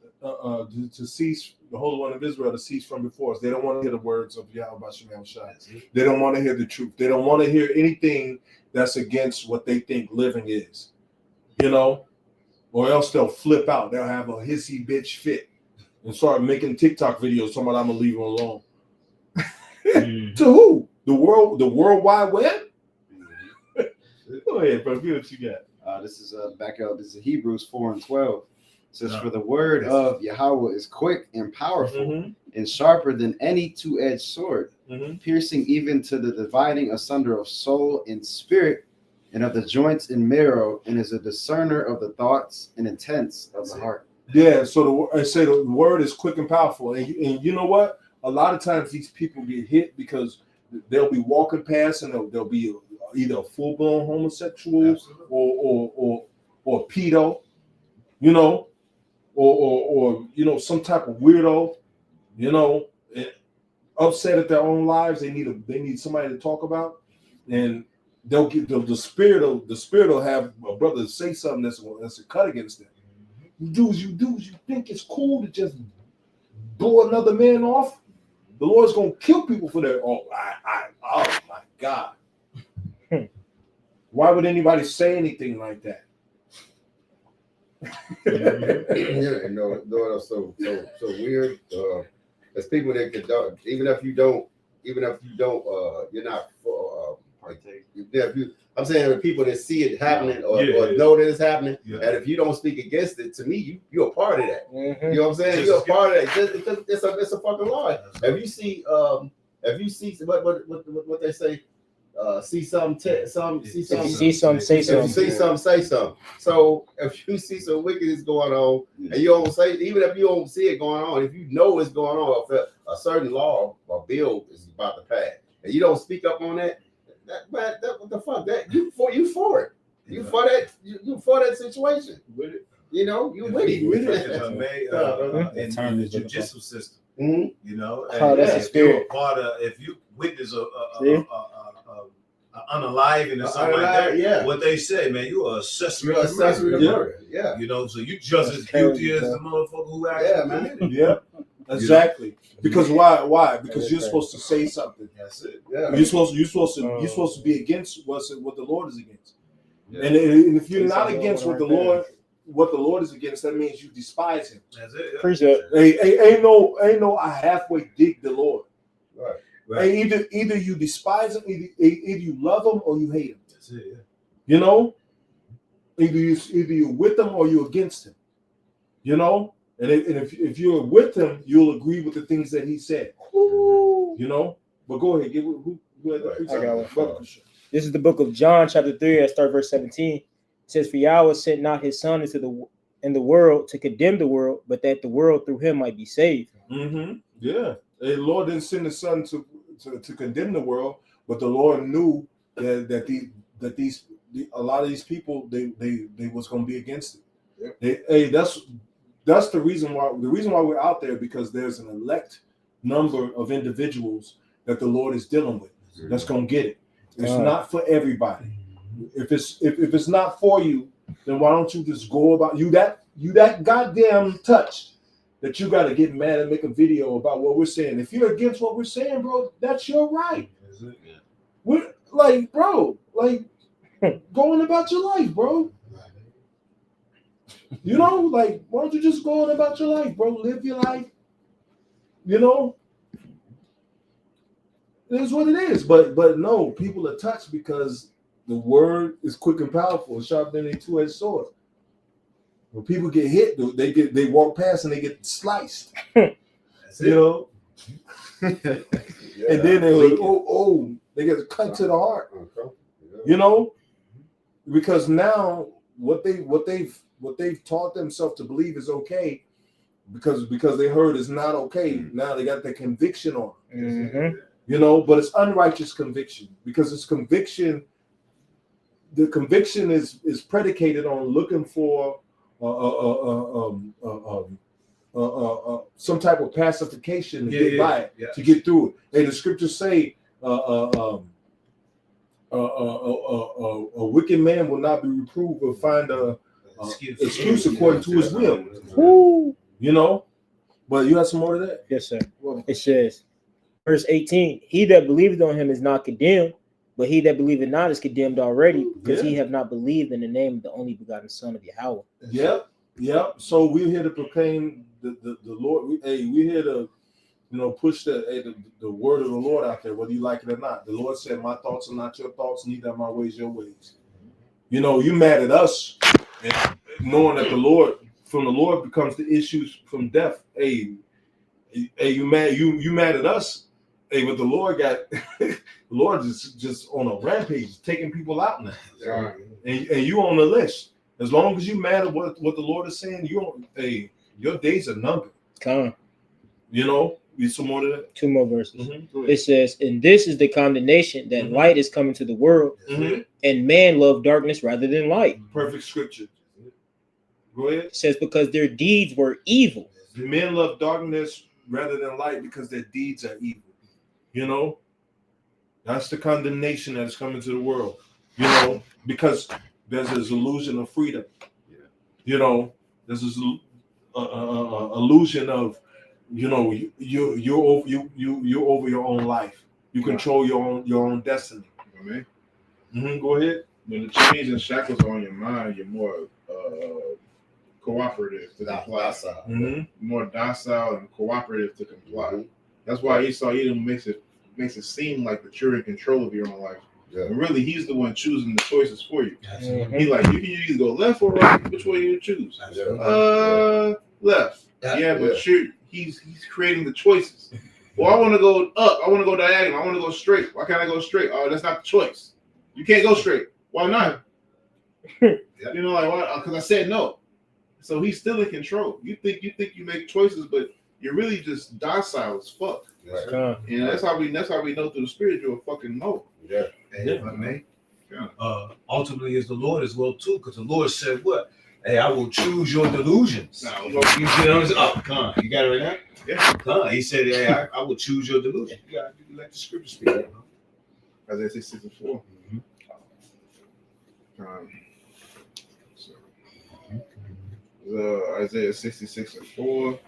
S1: cease, the Holy One of Israel to cease from before us. They don't want to hear the words of Yahweh Bashem Yahushua. They don't want to hear the truth. They don't want to hear anything that's against what they think living is, you know, or else they'll flip out. They'll have a hissy bitch fit and start making TikTok videos talking about I'm gonna leave them alone. To who? The World Wide Web? Go ahead, bro. Feel what you got.
S11: This is back out. This is Hebrews 4:12. It says, "For the word of Yahweh is quick and powerful, and sharper than any two-edged sword, piercing even to the dividing asunder of soul and spirit, and of the joints and marrow, and is a discerner of the thoughts and intents of the heart."
S1: Yeah, so I say the word is quick and powerful, and you know what? A lot of times these people get hit because they'll be walking past and they'll be either a full blown homosexual or pedo, you know, or you know, some type of weirdo, you know, upset at their own lives. They need somebody to talk about, and they'll get the spirit will have a brother say something that's a cut against them. You dudes, you think it's cool to just blow another man off? The Lord's gonna kill people for that. Oh my God. Why would anybody say anything like that?
S2: Yeah, and no, it's so weird. There's people that could even if you don't, you're not for I'm saying the people that see it happening or know that it's happening, and if you don't speak against it, to me, you're a part of that. You know what I'm saying? You're a part of that just because it's a fucking law. If you see what they say, see something, say something.
S3: If you see something, say something.
S2: If you see something, say something. So if you see some wickedness going on, and you don't say, even if you don't see it going on, if you know it's going on, if a certain law or bill is about to pass, and you don't speak up on that, what the fuck? That you for it. You for that situation. With it. You know, you with it.
S6: In the judicial system.
S2: Mm-hmm.
S6: You know,
S3: that's
S6: if you witness unaliving or something like that, what they say, man, you are accessory to murder.
S2: Yeah.
S6: You know, so you just as guilty as the motherfucker who actually did it.
S1: Yeah. Exactly. Because why? Because you're supposed to say something.
S6: That's it.
S2: Yeah.
S1: You're supposed to be against what the Lord is against. Yeah. And if you're not against what the Lord is against, that means you despise him.
S6: That's it. Yeah.
S3: Appreciate it.
S1: Ain't no I halfway dig the Lord.
S2: Right.
S1: Either you despise him, either you love him or you hate him.
S6: That's it. Yeah.
S1: You know, either you're with him or you're against him. You know. And if you're with him, you'll agree with the things that he said. You know? But go ahead. Who had the
S3: I got one. This is the book of John, chapter 3, I start verse 17. It says, "For Yahweh sent not his son in the world to condemn the world, but that the world through him might be saved."
S1: Mm-hmm. Yeah. The Lord didn't send his son to condemn the world, but the Lord knew that a lot of these people they was going to be against it. That's the reason why we're out there, because there's an elect number of individuals that the Lord is dealing with that's gonna get it. It's not for everybody. If it's not for you, then why don't you just go about you that goddamn touched that you gotta get mad and make a video about what we're saying. If you're against what we're saying, bro, that's your right. We're like, bro, going about your life, bro. You know, like, why don't you just go on about your life, bro? Live your life. You know, it is what it is. But no, people are touched because the word is quick and powerful, sharper than a two-edged sword. When people get hit, they walk past and they get sliced. You know, and then they they get cut to the heart. You know, because now what they've taught themselves to believe is okay, because they heard it's not okay. Now they got the conviction on it.
S3: Mm-hmm.
S1: You know, but it's unrighteous conviction, because it's conviction. The conviction is predicated on looking for some type of pacification to get by it, to get through it. And the scriptures say a wicked man will not be reproved or find a excuse according to his will. You know, but you have some more of that?
S3: Yes, sir. It says, verse 18, "He that believeth on him is not condemned, but he that believeth not is condemned already, because he have not believed in the name of the only begotten Son of Yahweh."
S1: Yep. So we're here to proclaim the Lord. We're here to, push the word of the Lord out there, whether you like it or not. The Lord said, "My thoughts are not your thoughts, neither are my ways your ways." You know, you mad at us, and knowing that from the Lord becomes the issues from death. You mad at us. But the Lord the Lord is just on a rampage, taking people out now. And you on the list. As long as you mad at what the Lord is saying, Your days are numbered.
S3: Come.
S1: You know, read some more of that.
S3: 2 more verses.
S1: Mhm.
S3: It says, and this is the condemnation that light is coming to the world, and man loved darkness rather than light.
S1: Perfect scripture. Go ahead.
S3: It says, because their deeds were evil.
S1: Men love darkness rather than light because their deeds are evil. You know, that's the condemnation that is coming to the world. You know, because there's this illusion of freedom. You know, there's this illusion of, you know, you're over your own life. You control your own destiny. Go ahead.
S7: When the chains and shackles are on your mind, you're more cooperative to comply. More docile and cooperative to comply. That's why Esau Edom makes it seem like that you're in control of your own life. And really, he's the one choosing the choices for you. He like, you can either go left or right. Which way you choose? Left. But he's creating the choices. Well, I want to go up. I want to go diagonal. I want to go straight. Why can't I go straight? Oh, that's not the choice. You can't go straight. Why not? You know, like, why? Because I said no. So he's still in control. You think you make choices, but you're really just docile as fuck. You know, that's how we know through the spirit you're a fucking no.
S6: And if I may, ultimately is the Lord as well too, because the Lord said what? Hey, I will choose your delusions. You know, come, you got it right now? Yeah. Come. He said, hey, I will choose your delusions. You got to let the scripture speak.
S7: Isaiah 66:4. Isaiah 66:4.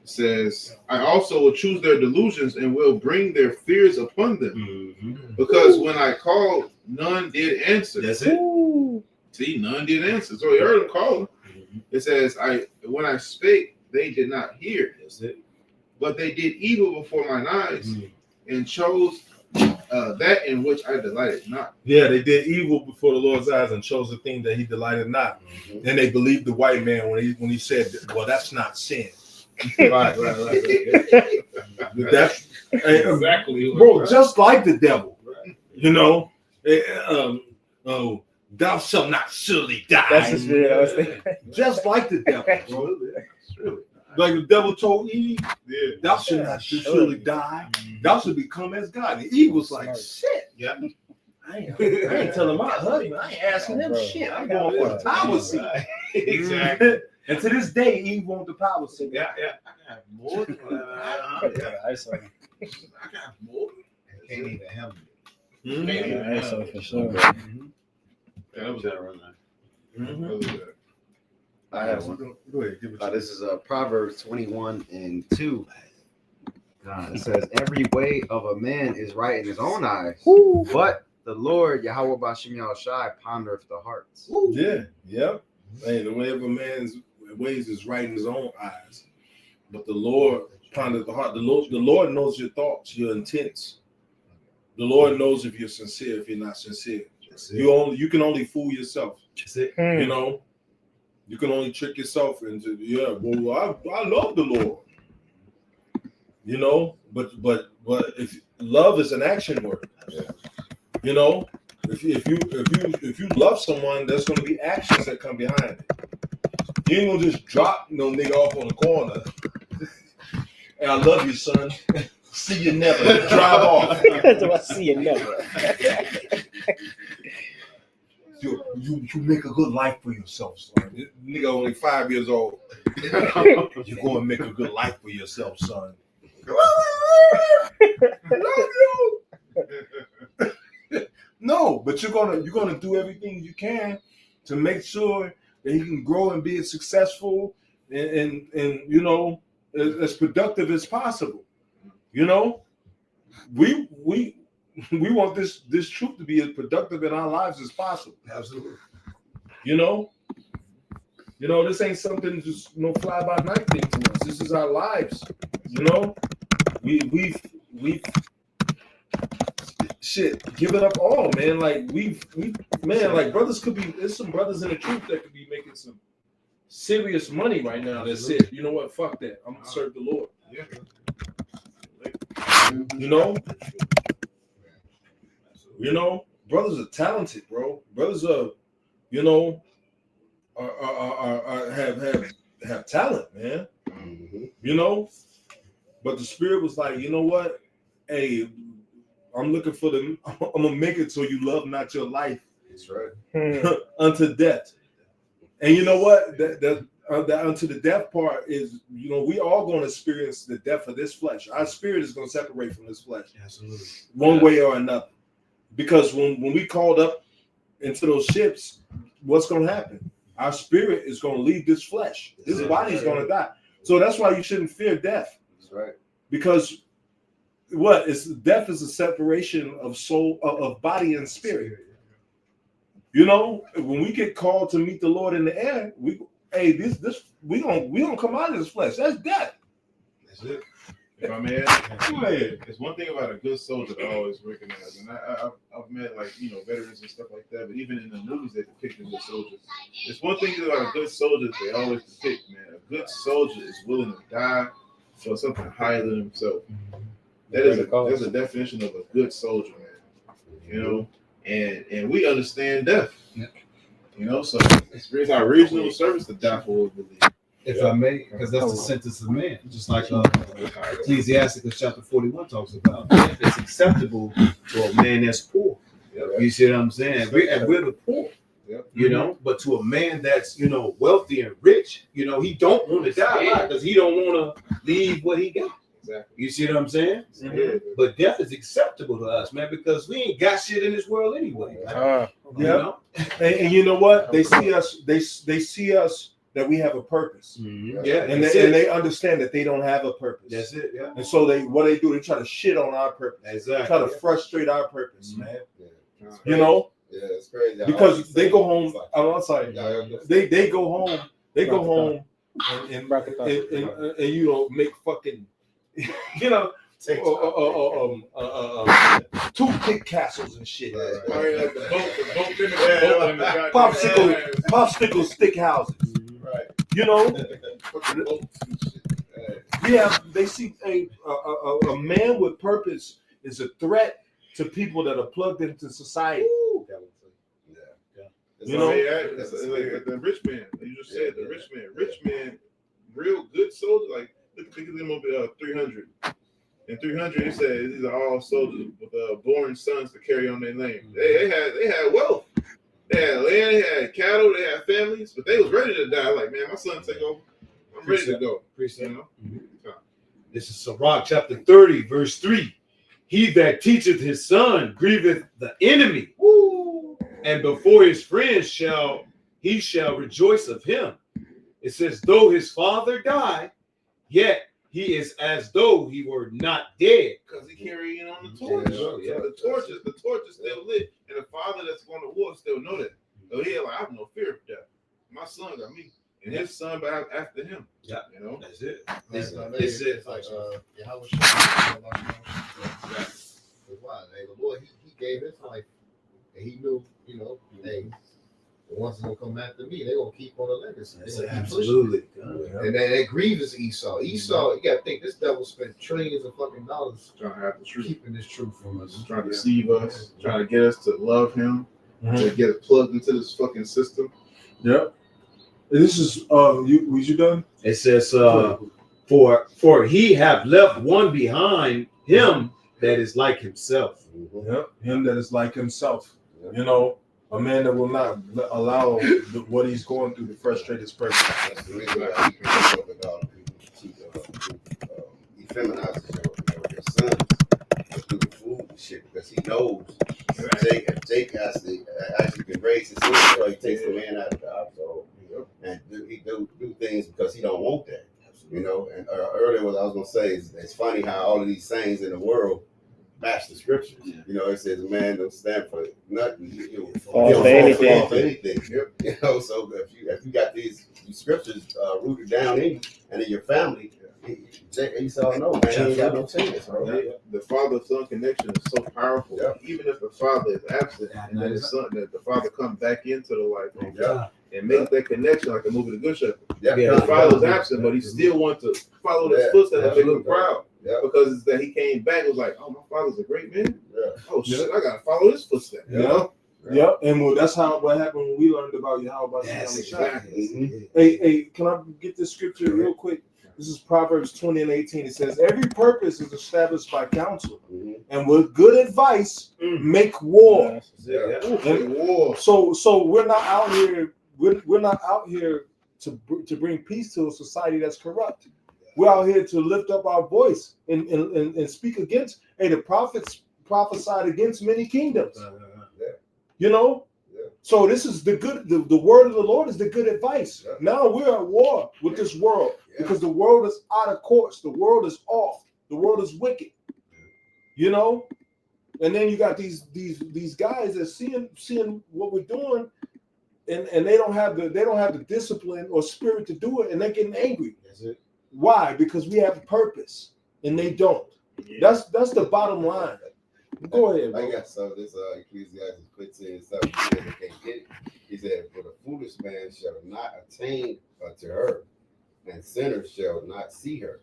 S7: Says, I also will choose their delusions and will bring their fears upon them. Because when I called, none did answer.
S6: That's it.
S7: See, none did answer. So he heard him calling. It says, when I spake, they did not hear.
S6: That's it.
S7: But they did evil before mine eyes and chose that in which I delighted not.
S1: Yeah, they did evil before the Lord's eyes and chose the thing that he delighted not. And they believed the white man when he said, well, that's not sin. Right. That's
S7: exactly,
S1: bro. Just like the devil, you know. Oh, thou shalt not surely die.
S3: That's just what I was thinking.
S1: Just like the devil, bro. Like the devil told Eve, thou shalt not surely die. Thou shalt become as God. And Eve was like, shit. Yeah. I ain't telling my husband. I ain't asking him shit. I'm going for the power seat.
S6: Exactly.
S1: And to this day, Eve wants the power seat.
S6: Yeah. I got more. I got more. I can't even help it.
S3: So for sure.
S7: That was that right now.
S11: I have one.
S1: Go ahead. Give it
S11: This is Proverbs 21:2. It says, every way of a man is right in his own eyes, but the Lord, Yahweh Bashim Yahushai, pondereth the hearts.
S1: Yeah. Hey, the way of a man's ways is right in his own eyes, but the Lord pondereth the heart. The Lord knows your thoughts, your intents. The Lord knows if you're sincere, if you're not sincere. You can only fool yourself.
S6: That's it.
S1: You know, you can only trick yourself into I love the Lord. You know, but if love is an action word, you know, if you love someone, there's gonna be actions that come behind it. You ain't gonna just drop no nigga off on the corner. And I love you, son. See you never. Drive off.
S3: So I see you never.
S1: You make a good life for yourself, son. This nigga only 5 years old. You're gonna make a good life for yourself, son. No, but you're gonna do everything you can to make sure that he can grow and be as successful and you know, as productive as possible. You know, we want this truth to be as productive in our lives as possible.
S6: Absolutely.
S1: You know, this ain't something just fly by night thing to us. This is our lives. You know, we've shit, give it up all, man. Like like brothers there's some brothers in the truth that could be making some serious money right now. That's it. You know what? Fuck that. I'm gonna serve the Lord.
S6: Yeah. You
S1: know, brothers are talented, bro. Brothers are, have talent, man. You know, but the spirit was like, you know what? Hey, I'm looking for I'm gonna make it so you love not your life.
S2: That's right.
S1: Unto death. And you know what? That unto the death part is, you know, we all going to experience the death of this flesh. Our spirit is going to separate from this flesh.
S6: Absolutely.
S1: One way or another. Because when we called up into those ships, what's going to happen? Our spirit is going to leave this flesh. This body is going to die. So that's why you shouldn't fear death.
S2: That's right.
S1: Because death is a separation of soul, of body and spirit. You know, when we get called to meet the Lord in the air, we gonna come out of this flesh. That's death.
S7: That's it. If I may add, there's one thing about a good soldier that I always recognize, and I've met, like, you know, veterans and stuff like that, but even in the movies they depict good soldiers. There's one thing about a good soldier they always depict, man. A good soldier is willing to die for something higher than himself. That's a definition of a good soldier, man. You know, and we understand death. You know, so it's our reasonable service to die for what we believe.
S6: If I may, because that's the sentence of man, just like Ecclesiasticus chapter 41 talks about. If it's acceptable to a man that's poor. You see what I'm saying? We're the poor. You know, but to a man that's, you know, wealthy and rich, you know, he don't want to die because he don't want to leave what he got.
S7: Exactly.
S6: You see what I'm saying? But death is acceptable to us, man, because we ain't got shit in this world anyway. You know?
S1: And you know what? They see us. They see us that we have a purpose.
S6: Yeah,
S1: and they understand that they don't have a purpose.
S6: That's it. Yeah.
S1: And so they try to shit on our purpose.
S6: Exactly.
S1: Try to frustrate our purpose, man.
S2: Yeah.
S1: You know?
S2: Yeah, it's crazy.
S1: Because they go home. I'm sorry. They go home. They go home and you know, make fucking, you know, toothpick castles and shit. Popsicle stick houses.
S2: Right.
S1: You know. Yeah, they see a man with purpose is a threat to people that are plugged into society.
S7: You know, the rich man. You just said the rich man, real good soldier. Like look at them over 300. In 300, he said these are all soldiers with born sons to carry on their name. They had wealth. They had land, they had cattle, they had families, but they was ready to die. Like, man, my son take over. I'm ready to go. You know?
S6: This is Sirach chapter 30, verse 3. He that teacheth his son grieveth the enemy. And before his friends he shall rejoice of him. It says, though his father die, yet he is as though he were not dead.
S7: Because he carrying on the torch. So the torch is still lit. And the father that's going to war still know that. So he like, I have no fear of death. My son got me. And his son back after him.
S6: Yeah.
S7: You know?
S6: That's it.
S2: It's like Yahweh. Why? The Lord, he gave his life. And he knew, you know, hey, the ones that gonna come after me, they're gonna keep on the legacy.
S6: Absolutely.
S2: And then that grieves Esau. Esau, you gotta think this devil spent trillions of fucking dollars
S7: trying to have the truth,
S2: keeping this truth from us,
S7: trying to deceive us, trying to get us to love him, to get us plugged into this fucking system.
S1: Yep. This is was you done?
S6: It says, for he have left one behind him that is like himself.
S1: Yep. Him that is like himself. You know, a man that will not allow what he's going through to frustrate his purpose.
S2: That's the reason why he effeminizes your sons through the food and shit, because he knows if Jake has to actually can raise his son, so he takes the man out of the household. And he do things because he don't want that. You know, and earlier what I was gonna say is it's funny how all of these sayings in the world match the scriptures. You know, it says a man don't stand for nothing. He'll fall for anything. You know, so if you got these scriptures rooted down in you and in your family, Esau no man, he ain't got no chance, bro.
S7: The father-son connection is so powerful. Even if the father is absent, and then his son, that the father comes back into the life and make that connection, like the movie The Good Shepherd. The father's absent, but he still wants to follow his footsteps and make him proud. Because it's that he came back and was like, oh, my father's a great man. Oh shit, I gotta follow his footsteps. You know?
S1: Yep, and well, that's what happened when we learned about Yahweh.
S6: That's
S1: exactly.
S6: exactly.
S1: Hey, can I get this scripture real quick? This is Proverbs 20 and 18. It says, "Every purpose is established by counsel, and with good advice, make war." And
S7: War.
S1: so we're not out here. We're not out here to bring peace to a society that's corrupt. We're out here to lift up our voice and speak against. Hey, the prophets prophesied against many kingdoms. You know. So this is the good. The word of the Lord is the good advice. Now we're at war with this world because the world is out of course. The world is off. The world is wicked. You know. And then you got these guys that seeing what we're doing, and they don't have the discipline or spirit to do it, and they're getting angry.
S2: That's it.
S1: Why? Because we have purpose, and they don't. That's the bottom line. Go ahead, bro.
S5: I got some of this Ecclesiastes 15:7. He said they can't get it. He said, "For the foolish man shall not attain unto her, and sinners shall not see her."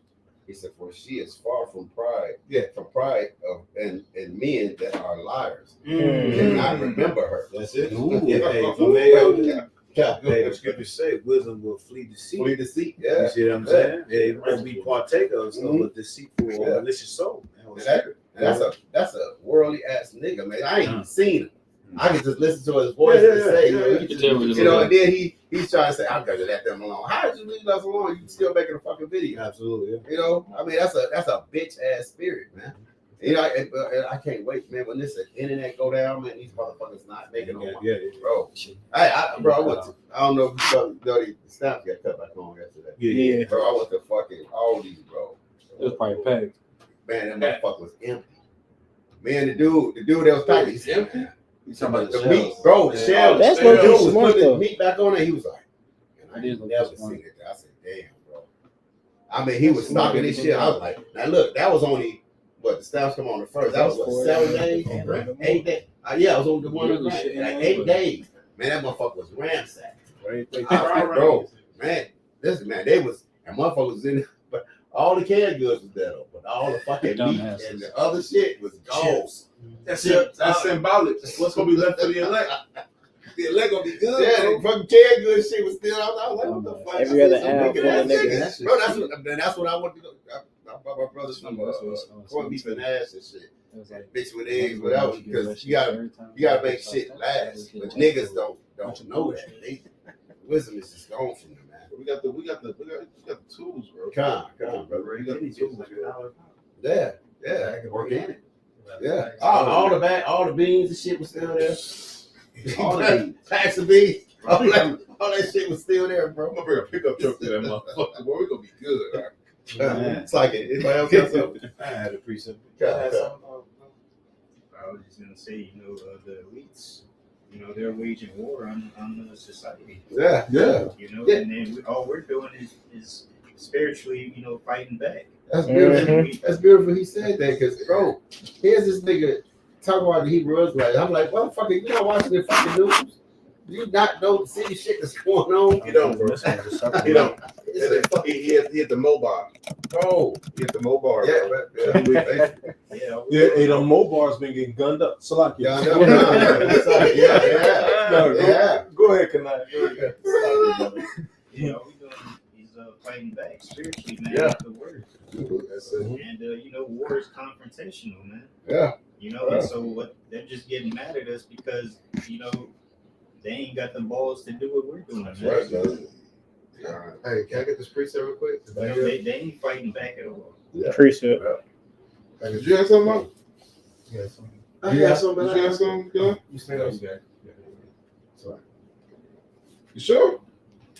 S5: He said, "For she is far from pride, from pride of and men that are liars, cannot remember her."
S6: That's it.
S5: Ooh,
S6: Hey, the scriptures say wisdom will flee deceit.
S5: Flee deceit.
S6: You
S5: Yeah.
S6: see what I'm saying? Yeah, you won't be partaker of a deceitful or malicious soul.
S5: That's a worldly ass nigga, man. I ain't even seen him. I can just listen to his voice and say, you know, and then he's trying to say, "I'm gonna let them alone." How did you leave us alone? You still making a fucking video?
S6: Absolutely.
S5: You know, I mean, that's a bitch ass spirit, man. You know, and I can't wait, man. When this internet go down, man, these motherfuckers not making no money, bro. I don't know if you the stamp got cut back on yesterday.
S10: Yeah.
S5: Bro, I went to fucking Aldi's, bro.
S10: It was probably packed.
S5: Man, that motherfucker was empty. Man, the dude that was packing, he's empty.
S11: You talking about
S5: The meat, bro, the shell.
S3: That's
S5: the
S3: what
S5: dude
S3: was
S5: was
S3: smart,
S5: putting
S3: though.
S5: his meat back on there. He was like, "Man, I
S10: It is what
S5: never
S10: it's
S5: seen
S10: smart.
S5: it." I said, "Damn, bro." I mean, he was stocking this shit. I was like, "Now look, that was only what the stamps come on the first. That was what 7 days, 8 days. Yeah, I was on the one like 8 days. Man, that motherfucker was ransacked. Bro, man, they was and motherfuckers was in there, but all the canned goods was there though, but all the fucking meat
S10: Dumbasses.
S5: and the other shit was gone.
S1: That's symbolic. What's gonna be left for the elect? The elect gonna be good.
S5: Yeah, the fucking canned goods shit was still out. I was like, what the fuck?
S3: Every
S5: I
S3: other
S5: said,
S3: app
S5: some
S3: full of
S5: wicked
S3: niggas.
S5: ass niggas. Bro, that's what I want to do. My brother's from corned beef and ass and shit. Mixed with eggs, whatever, because you gotta make shit last. But niggas don't know that. Wisdom is just gone from them, man.
S7: We got the tools, bro.
S5: Come on, bro.
S7: We got the tools.
S5: Yeah, organic. Yeah, all the beans and shit was still there. All the packs of beans, all that shit was still there, bro.
S7: I'm gonna bring a pickup truck to that motherfucker. Boy, we gonna be good. Right?
S5: It's like it. Anybody else got something?
S6: I had a precept.
S5: Yeah.
S12: I was just gonna say, the elites, they're waging war on the society.
S5: Yeah.
S12: And then all we're doing is spiritually, fighting back.
S5: That's beautiful. That's beautiful. He said that because, bro, here's this nigga talking about the Hebrew Israelites. I'm like, motherfucker, you not watching the fucking news? Do you not know the city shit that's going on?
S7: You don't, bro. You don't. He hit the mobile.
S5: Oh,
S7: He hit the mobile.
S5: yeah,
S7: Bro.
S1: Yeah, the Mobar's been getting gunned up. Salaki.
S5: Yeah.
S1: Go ahead, Kanai.
S12: He's fighting back spiritually, man.
S5: Yeah.
S12: With the word.
S5: That's it.
S12: And war is confrontational, man.
S5: Yeah.
S12: And so what they're just getting mad at us because they ain't got the balls to do what we're doing.
S5: That's
S12: man.
S5: right, brother. Hey, can I get this precept real quick?
S12: They ain't fighting back at all.
S3: Precept.
S7: Did you have something, Mom?
S5: You got something?
S7: Did you have something? Yeah?
S5: You stay up.
S7: You sure?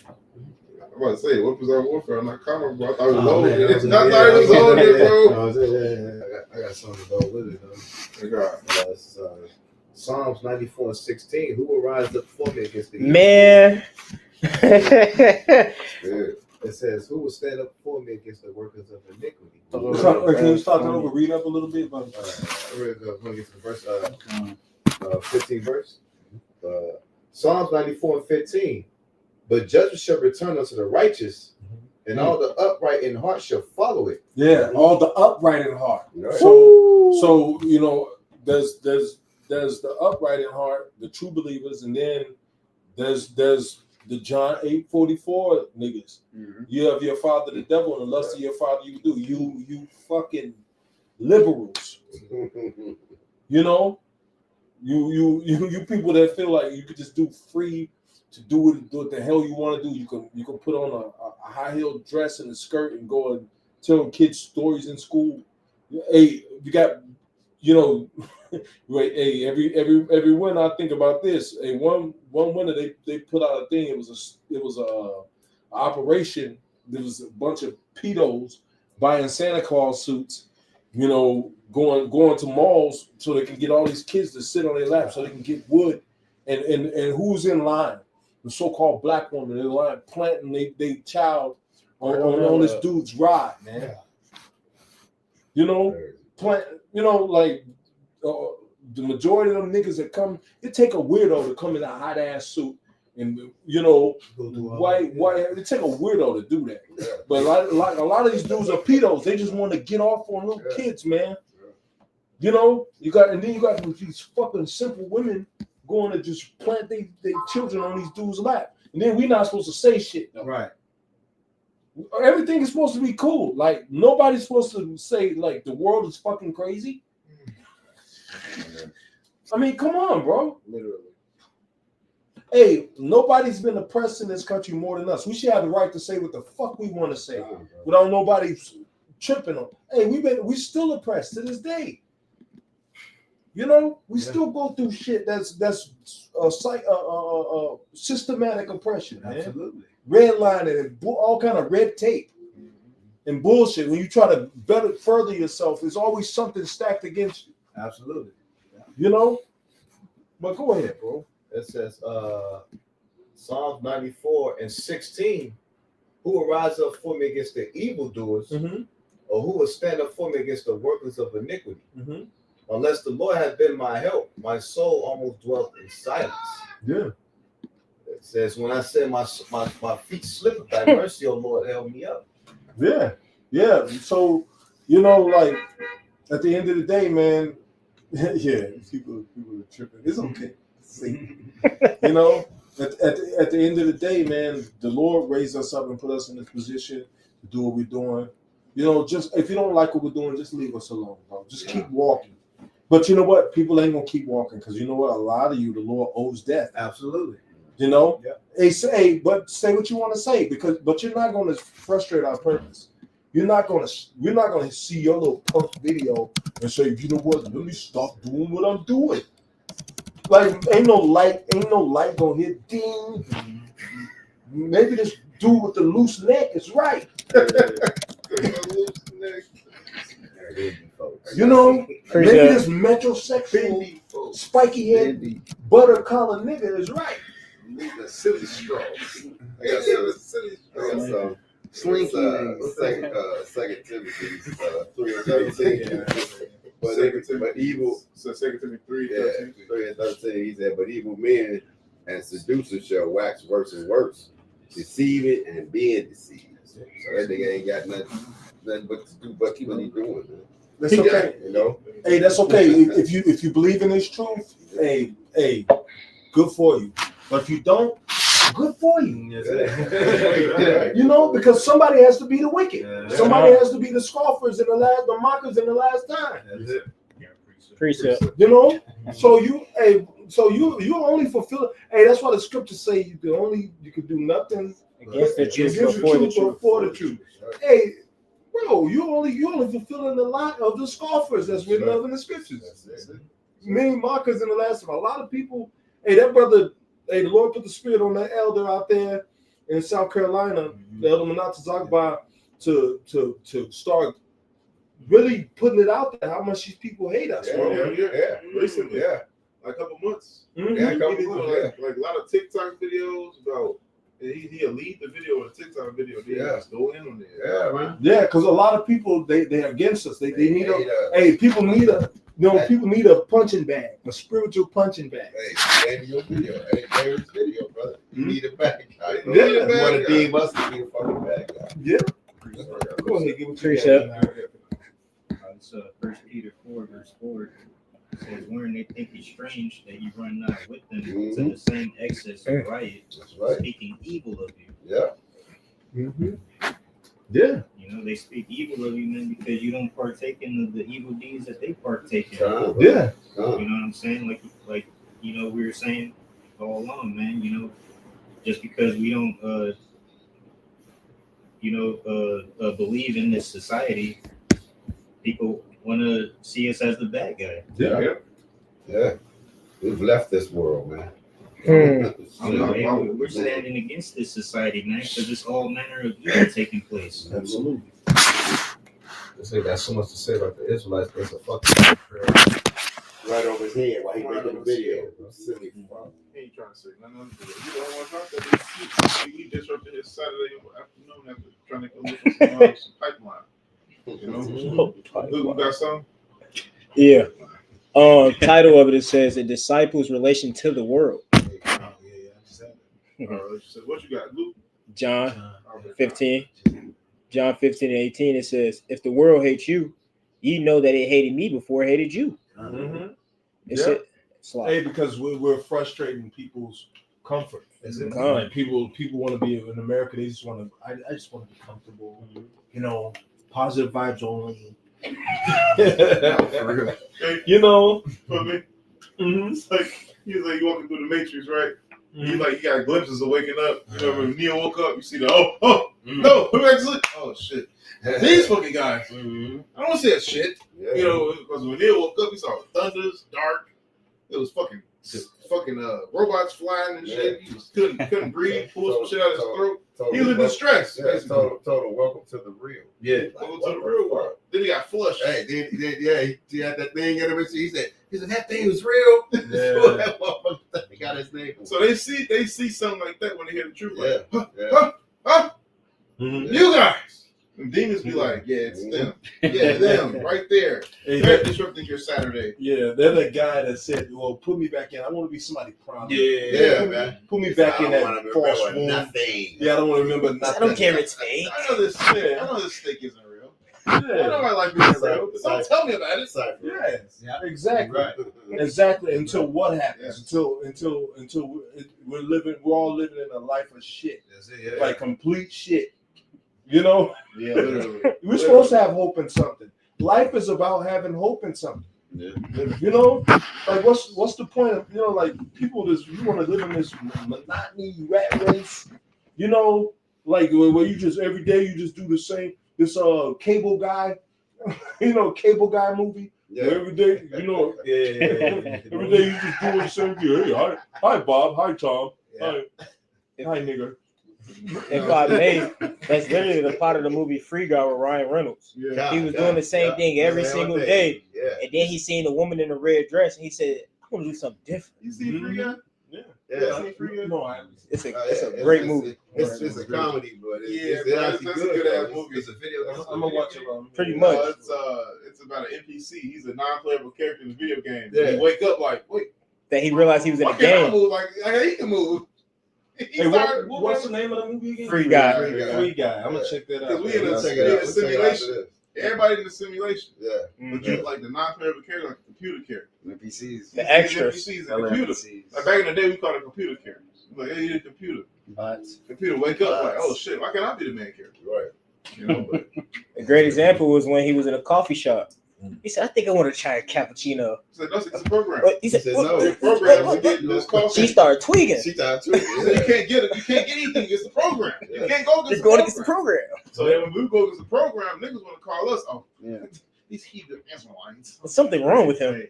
S7: I'm about to say, what was our warfare? I'm not common, bro. I thought it was
S5: Oh,
S7: loaded.
S5: man.
S7: I thought it was loaded, bro.
S5: I got something to go with it, though. Psalms 94:16. Who will rise up for me against the evil?
S3: Man.
S5: It says, who will stand up for me against the workers of iniquity?
S1: Can you start that over? Read up a little bit.
S5: I'm going to get to the verse, 15 verse. Psalms 94:15. But judgment shall return unto the righteous, and all the upright in heart shall follow it.
S1: Yeah, all the upright in heart.
S5: Right.
S1: So there's there's the upright in heart, the true believers, and then there's the John 8:44 niggas. You have your father the devil, and the lust of your father you do. You fucking liberals. You know, you people that feel like you could just do free to do what the hell you want to do. You can put on a high heel dress and a skirt and go and tell kids stories in school. Hey, you got, you know, right? Hey, every winter I think about this. Hey, one winter they put out a thing. It was a operation. There was a bunch of pedos buying Santa Claus suits. You know, going to malls so they can get all these kids to sit on their lap so they can get wood. And who's in line? The so-called black woman in line planting they child on this dude's ride, man. You know, like the majority of them niggas that come, it take a weirdo to come in a hot ass suit and white. It take a weirdo to do that. But a lot of these dudes are pedos. They just want to get off on little kids, man. You know, you got these fucking simple women going to just plant their children on these dudes' lap, and then we're not supposed to say shit. Though.
S2: Right.
S1: Everything is supposed to be cool. Like nobody's supposed to say like the world is fucking crazy. I mean, come on, bro.
S2: Literally.
S1: Hey, nobody's been oppressed in this country more than us. We should have the right to say what the fuck we want to say without nobody tripping on. Hey, we still oppressed to this day. You know, we still go through shit that's systematic oppression, man.
S2: Absolutely.
S1: Redlining and all kind of red tape and bullshit. When you try to further yourself, there's always something stacked against you.
S2: Absolutely.
S1: You know? But go ahead, bro.
S2: It says Psalms 94:16, who will rise up for me against the evildoers, or who will stand up for me against the workers of iniquity? Unless the Lord had been my help, my soul almost dwelt in silence.
S1: Yeah.
S2: It says, when I said my feet slipped, thy mercy, O Lord, held me up.
S1: Yeah. Yeah. So, you know, like at the end of the day, man, yeah, people are tripping. It's okay. See, you know, at the end of the day, man, the Lord raised us up and put us in this position to do what we're doing. You know, just if you don't like what we're doing, just leave us alone, bro. Just keep walking. But you know what? People ain't gonna keep walking because you know what? A lot of you, the Lord owes death.
S2: Absolutely.
S1: You know?
S2: Yeah.
S1: Hey, say what you want to say but you're not gonna frustrate our purpose. We're not gonna see your little punk video and say, you know what? Let me stop doing what I'm doing. Like ain't no light gonna hit ding. Maybe this dude with the loose neck is right. You know, maybe this metrosexual, spiky head, butter collar nigga is right.
S5: The silly straws. I got some Slinky. Second Timothy 3:13. But evil.
S7: So 2 Timothy
S5: 3:13. He said, but evil men and seducers shall wax worse and worse, deceiving and being deceived. So that nigga ain't got nothing but to do but keep what he doing. Man.
S1: That's okay.
S5: You know.
S1: Hey, that's okay. If you believe in this truth, hey, good for you. But if you don't, good for you. You know, because somebody has to be the wicked. Somebody has to be the scoffers and the mockers in the last time.
S12: That's it.
S3: Precept.
S1: You know, so you only fulfill. Hey, that's why the scriptures say you can do nothing
S3: against the truth before the truth.
S1: Hey, bro, you only fulfilling the lot of the scoffers that's written up in the scriptures. Many mockers in the last time. A lot of people. Hey, that brother. Hey, the Lord put the spirit on that elder out there in South Carolina, the elder Manata Zagba, to start really putting it out there how much these people hate us, bro.
S7: Yeah. Recently, like a couple months.
S1: Mm-hmm.
S7: Yeah, a couple months. Like a lot of TikTok videos about. He'll lead the video with a TikTok video. Just go in on there.
S5: Yeah, man.
S1: Yeah, because a lot of people they're against us. They need people need a punching bag, a spiritual punching bag.
S5: Hey, your video. Hey, David's video, brother. You need a bad guy.
S1: Yeah,
S5: you want to deem us to be a fucking bad guy.
S1: Yeah. Go ahead, give it to
S3: Precept.
S12: It's 1 Peter 4:4. It says, wherein they think it strange that you run not with them to the same excess of riot, speaking evil of you.
S2: Yeah.
S12: You know, they speak evil of you, man, because you don't partake in the evil deeds that they partake in.
S2: Yeah.
S12: You know what I'm saying? Like you know, we were saying all along, man. You know, just because we don't, believe in this society, people want to see us as the bad guy.
S2: Yeah. We've left this world, man.
S12: We're standing against this society, man, because it's all manner of evil taking place.
S2: Absolutely. They say got so much to say about the Israelites. There's a fucking right over his head while he making the video. Silly fuck.
S7: He ain't trying to say nothing. You don't want to talk that. He disrupted his Saturday afternoon after trying to go look for some pipeline. You know? Who got some?
S3: Yeah. Title of it says a disciple's relation to the world.
S7: So what you got, Luke?
S3: John 15. John 15 and 18. It says, if the world hates you, ye know that it hated me before it hated you. It's like,
S1: hey, because we're frustrating people's comfort. Like people want to be in America. They just want to. I just want to be comfortable. You know, positive vibes only. You know,
S7: For me, it's like he's like walking through the Matrix, right? He's like, you got glimpses of waking up. You know, when Neo woke up, you see the no, go back to sleep. Oh shit, these fucking guys. I don't see that shit. You know, because when Neo woke up, he saw thunders, dark. It was fucking robots flying and shit. He just couldn't breathe. Pull some shit out of his throat. He was in distress.
S2: Total welcome to the real.
S7: Yeah, welcome to the real world. Then he got flushed.
S5: Hey, he had that thing in him. He said that thing was real.
S7: Yeah.
S5: He got his name.
S7: So they see something like that when they hear the truth. Like,
S1: Mm-hmm.
S7: You guys. And demons be like, yeah, it's them. Yeah, them right there.
S1: Hey,
S7: They're disrupting your Saturday.
S1: Yeah, they're the guy that said, "Well, put me back in. I want to be somebody proud."
S7: Yeah,
S1: Put me back in that false womb.
S5: Nothing.
S1: Yeah, I don't want to remember nothing.
S3: I don't care if it's fake.
S7: I know this. Yeah, I know this steak isn't real. I know my life isn't real. Don't tell me about it.
S1: Yes, exactly.
S5: Right.
S1: Exactly. Until what happens? Until we're all living in a life of shit. Like complete shit. You know?
S7: Yeah, literally.
S1: We're supposed to have hope in something. Life is about having hope in something.
S5: Yeah.
S1: You know? Like what's the point of, like people you want to live in this monotony rat race, like where you just every day you just do the same. This cable guy, cable guy movie. Yeah. Every day, every day you just do the same thing. Hey, hi Bob, hi Tom, hi nigga.
S3: If I may, that's literally the part of the movie Free Guy with Ryan Reynolds.
S1: Yeah.
S3: He was doing the same thing every single day.
S2: Yeah.
S3: And then he seen a woman in a red dress and he said, I want to do something different.
S7: You see Free Guy?
S2: Yeah.
S3: It's a great movie.
S2: It's a comedy, but it's
S7: actually
S2: good.
S7: That's a good ass movie.
S2: It's a video.
S1: I'm gonna watch it.
S3: Pretty much.
S7: It's about an NPC. He's a non-playable character in the video game.
S2: Yeah.
S7: He wake up like, wait,
S3: That he realized he was in
S7: why
S3: a
S7: can't I
S3: game.
S7: move like he can move?
S1: Hey, what's the name of the movie again?
S3: Free Guy.
S1: Free Guy. I'm gonna check that out.
S7: Because we in a simulation. Everybody in the simulation.
S2: Yeah.
S7: But you like the non-playable character, like the computer character.
S11: NPCs.
S3: The extras.
S7: NPCs and computer. Like back in the day, we called it computer characters. Like, hey, you're a computer. Computer wake up like, oh shit, why can't I be the main character?
S2: Right.
S7: But
S3: A great example was when he was in a coffee shop. He said, I think I want to try a cappuccino.
S7: it's a program.
S3: But he said,
S2: no.
S7: The program is getting this coffee.
S3: She started tweaking.
S2: She died too.
S7: So you can't get it. You can't get anything against the program. You can't go
S3: Just
S7: against
S3: going
S7: the
S3: against the
S7: program.
S3: program.
S7: So then when we go against the program, niggas want to call us. Oh,
S11: Yeah.
S7: these heathen Israelites.
S3: There's something wrong with him.
S7: Hey,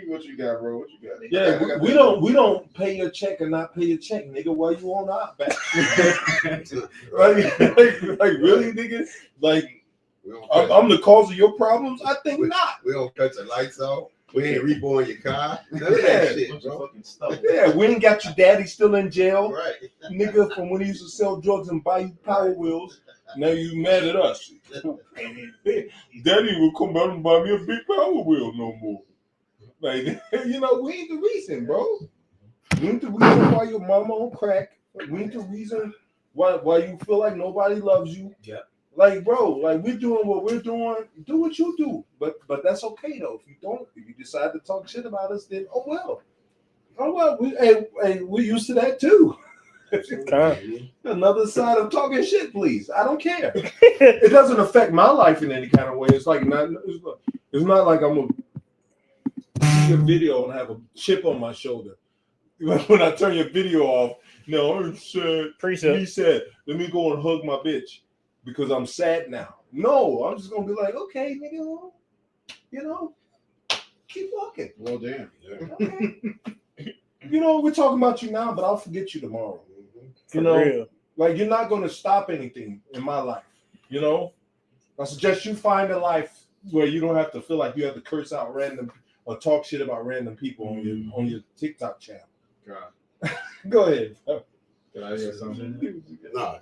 S7: what you got, bro? What you got?
S1: Yeah, we don't pay your check and not pay your check, nigga. While you on our back, like really, nigga. Like I'm the cause of your problems. I think not.
S2: We don't cut your lights off. We ain't reborn your car. None of that shit, bro.
S1: Yeah, we ain't got your daddy still in jail,
S2: Right.
S1: nigga. From when he used to sell drugs and buy you Power Wheels. Now you mad at us. Daddy will come out and buy me a big Power Wheel no more. Like, we ain't the reason, bro. We ain't the reason why your mama on crack. We ain't the reason why you feel like nobody loves you.
S6: Yeah.
S1: Like, bro, like we're doing what we're doing. Do what you do. But that's okay though. If you decide to talk shit about us, then oh well, we're used to that too. Another side of talking shit, please. I don't care. It doesn't affect my life in any kind of way. It's like it's not like I'm gonna see a video and have a chip on my shoulder when I turn your video off. No, I'm sad. He said, let me go and hug my bitch because I'm sad now. No, I'm just gonna be like, okay, nigga, you know, keep walking.
S7: Well, damn. Yeah.
S1: Okay. You know, we're talking about you now, but I'll forget you tomorrow. You
S3: For
S1: know,
S3: real.
S1: like you're not gonna stop anything in my life. You know, I suggest you find a life where you don't have to feel like you have to curse out random or talk shit about random people on your TikTok channel.
S7: God.
S1: Go ahead.
S7: Can I hear something?
S5: No.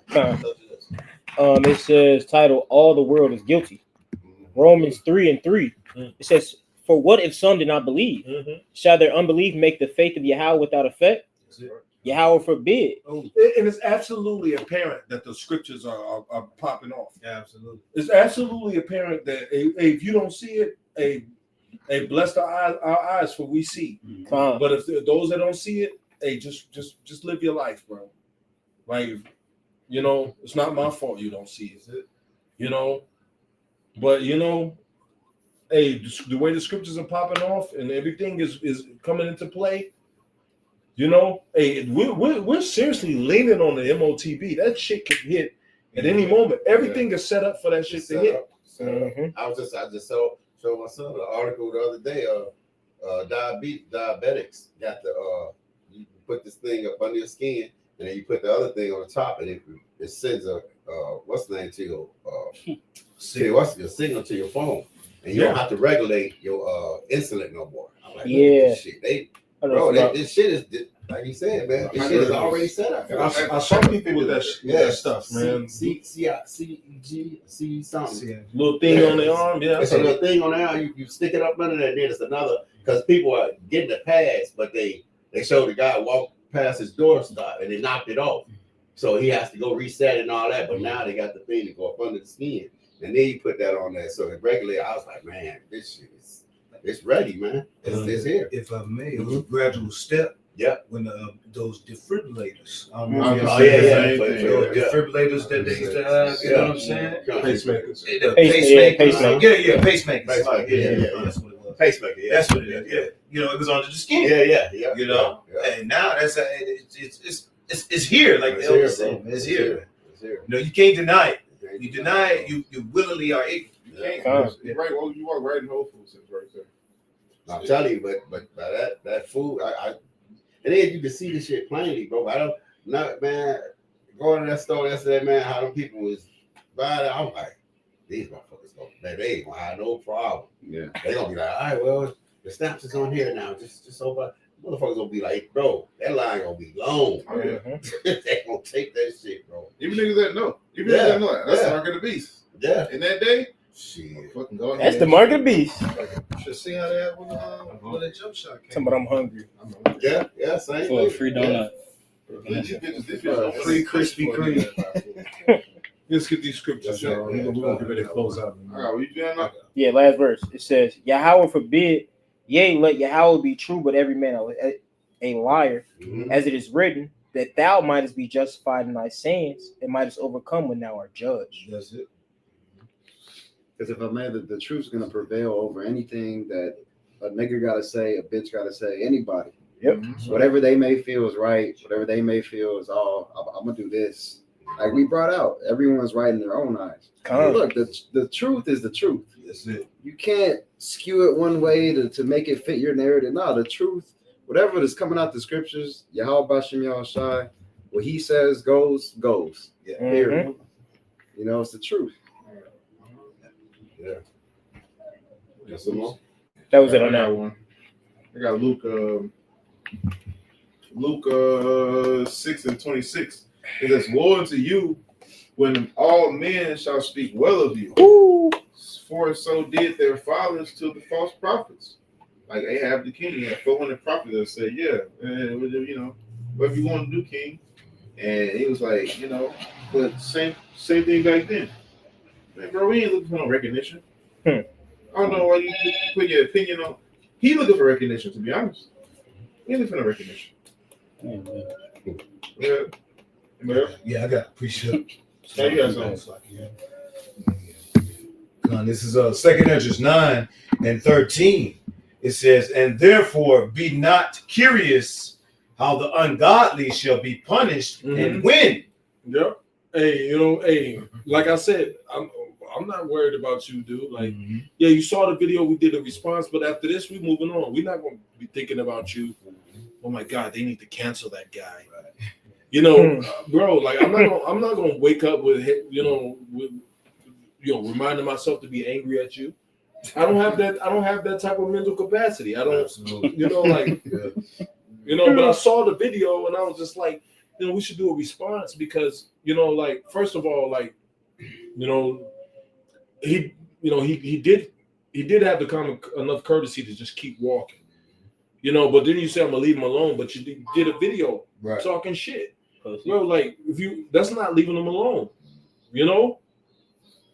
S3: It says title All the World is Guilty. Romans 3:3. It says, for what if some did not believe? Shall their unbelief make the faith of Yahweh without effect? Yahweh forbid.
S1: And it's absolutely apparent that the scriptures are popping off.
S6: Yeah, absolutely.
S1: It's absolutely apparent that if you don't see it, bless our eyes for we see. But if those that don't see it, just live your life, bro. Like, you know, it's not my fault you don't see it. You know, but you know, the way the scriptures are popping off and everything is coming into play. You know, we're seriously leaning on the MOTB. That shit could hit at any moment. Everything is set up for that shit to hit.
S5: I just showed my son an article the other day. Diabetics got you put this thing up under your skin, and then you put the other thing on the top, and it sends a what's the name to your what's your signal to your phone, and you don't have to regulate your insulin no more. I'm like, this shit, this shit is like you said, man. This shit is already set up.
S1: I saw people with that stuff, man.
S5: C something.
S1: Little thing on the arm, yeah.
S5: It's a little thing on the arm. You stick it up under there, then it's another. Because people are getting the pass, but they showed the guy walk past his doorstop and they knocked it off. So he has to go reset and all that. But now they got the thing to go up under the skin, and then you put that on there. So it regulated. I was like, man, this shit is. It's ready, man. It's here.
S6: If I may, it was a gradual step.
S5: Yeah.
S6: When those defibrillators.
S5: Defibrillators
S6: that they used to have. You know what I'm saying?
S1: Pacemakers.
S6: Pacemakers. Yeah, pacemakers.
S5: Yeah.
S6: That's what it was.
S5: Pacemaker. Yeah.
S6: That's what it is. Yeah. You know, it was under the skin.
S5: Yeah.
S6: You know, and now it's here. Like the elder said, it's here. You know, you can't deny it. You deny it, you willingly are ignorant.
S7: Right, well, you are right in Whole Foods right there.
S5: I'm telling you, but that food, and then you can see the shit plainly, bro. I don't not man going to that store yesterday, man. How them people was buying it, I'm like, these motherfuckers they ain't gonna have no problem.
S11: Yeah,
S5: they gonna be like, all right, well, the snaps is on here now. Just over. Motherfuckers gonna be like, bro, that line gonna be long.
S7: Oh, yeah.
S5: They gonna take that shit, bro.
S7: Even niggas that know. Even niggas that know. That's the mark of the beast.
S5: Yeah.
S7: In that day,
S5: shit.
S7: Fucking go ahead.
S3: That's the mark of the beast.
S6: Should see how they have when the jump shot came.
S3: Somebody, I'm hungry.
S5: Yeah, same
S10: For a
S5: thing.
S10: free donut.
S6: Free Krispy Kreme.
S1: Let's get these scriptures, y'all. We're gonna get ready to close out.
S3: Yeah, last verse. It says, Yahweh forbid, yea, let Yahweh be true, but every man a liar, as it is written, that thou mightest be justified in thy sayings, and mightest overcome when thou art judged.
S1: That's it.
S11: Because if a man, the truth's gonna prevail over anything that a nigga gotta say, a bitch gotta say, anybody.
S3: Yep.
S11: Whatever they may feel is right, whatever they may feel is I'm gonna do this. Like we brought out, everyone's right in their own eyes. Look, the truth is the truth.
S1: That's it.
S11: You can't skew it one way to make it fit your narrative. No, the truth, whatever is coming out the scriptures, Yahweh Bashem Yahushai, what he says goes.
S6: Yeah.
S11: Period. You know, it's the truth.
S5: Yeah. Got some more?
S3: That was it on that
S7: one. I got Luke 6:26. It says, woe unto you when all men shall speak well of you.
S3: Ooh.
S7: For so did their fathers to the false prophets. Like Ahab the king, he had 400 prophets that said, yeah, you know, whatever you want to do, king. And he was like, you know, but same thing back then. Man, bro, we ain't looking for no recognition. I don't know why you put your opinion He looking for recognition, to be honest. He looking for recognition. Yeah.
S6: Yeah, I got appreciate.
S7: Yeah, you got something.
S6: This is 2nd Ezra 9 and 13. It says, and therefore be not curious how the ungodly shall be punished and when.
S1: Yep. Hey, like I said, I'm not worried about you, dude. Like, yeah, you saw the video, we did a response, but after this, we moving on. We're not gonna be thinking about you. Oh my God, they need to cancel that guy. Bro. Like, I'm not gonna wake up with reminding myself to be angry at you. I don't have that type of mental capacity. I don't, but I saw the video and I was just like, we should do a response because, first of all, he did have the common enough courtesy to just keep walking, but then you say, I'm gonna leave him alone, but you did a video talking shit. Bro, like, that's not leaving him alone,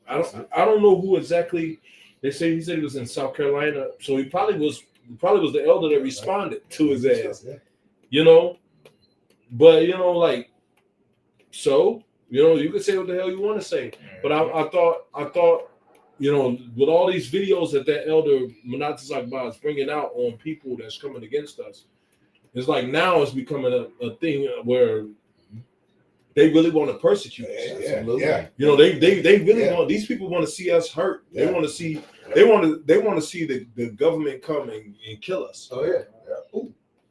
S1: I don't know who exactly. He said he was in South Carolina, so he probably was the elder that responded to his ass, But you can say what the hell you want to say. But I thought, with all these videos that elder Manasseh Akbar is bringing out on people that's coming against us, it's like now it's becoming a thing where they really want to persecute us.
S2: Yeah.
S1: They really want. These people want to see us hurt. They want to see. They want to see the government come and kill us.
S2: Oh yeah.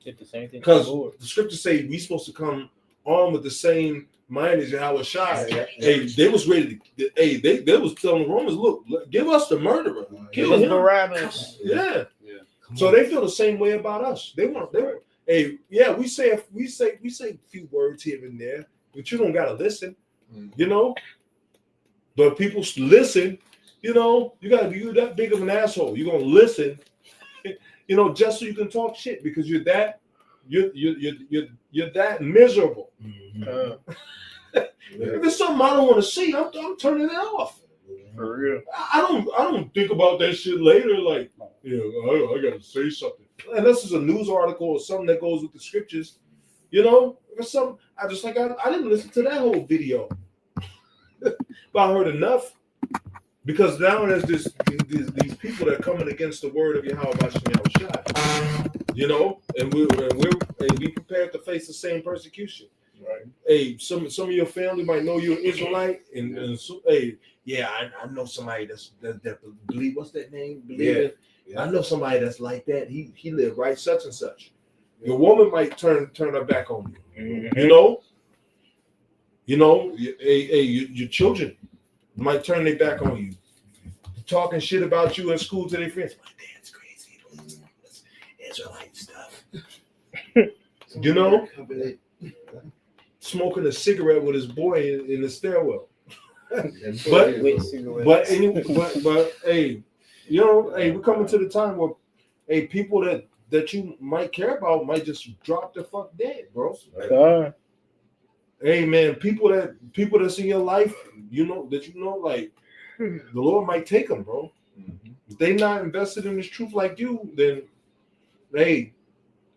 S3: Did the same thing.
S1: Because the scriptures say we supposed to come armed with the same mind as Yahweh Shai. Hey, they was ready to. Hey, they was telling the Romans, look, give us the murderer.
S3: Kill him. Barabbas.
S1: Yeah. So they feel the same way about us. They want. Hey, yeah, we say a few words here and there. But you don't gotta listen, But people listen, you gotta be that big of an asshole. You're gonna listen, just so you can talk shit because you're that miserable. If there's something I don't want to see, I'm turning it off.
S3: For real.
S1: I don't think about that shit later. Like, I gotta say something. Unless it's a news article or something that goes with the scriptures, or something. I didn't listen to that whole video, but I heard enough because now there's these people that are coming against the word of Yahweh Bashem Yahushua, and we be prepared to face the same persecution. Right. Hey, some of your family might know you're an Israelite, and so, hey, yeah, I know somebody that believe. What's that name? I know somebody that's like that. He lived right such and such. Your woman might turn her back on you. Your children might turn their back on you, talking shit about you in school to their friends. My dad's crazy. Israelite stuff. Smoking a cigarette with his boy in the stairwell. but hey, we're coming to the time where people that you might care about might just drop the fuck dead, bro. Hey man, people that's in your life, like the Lord might take them, bro. If they not invested in this truth like you, then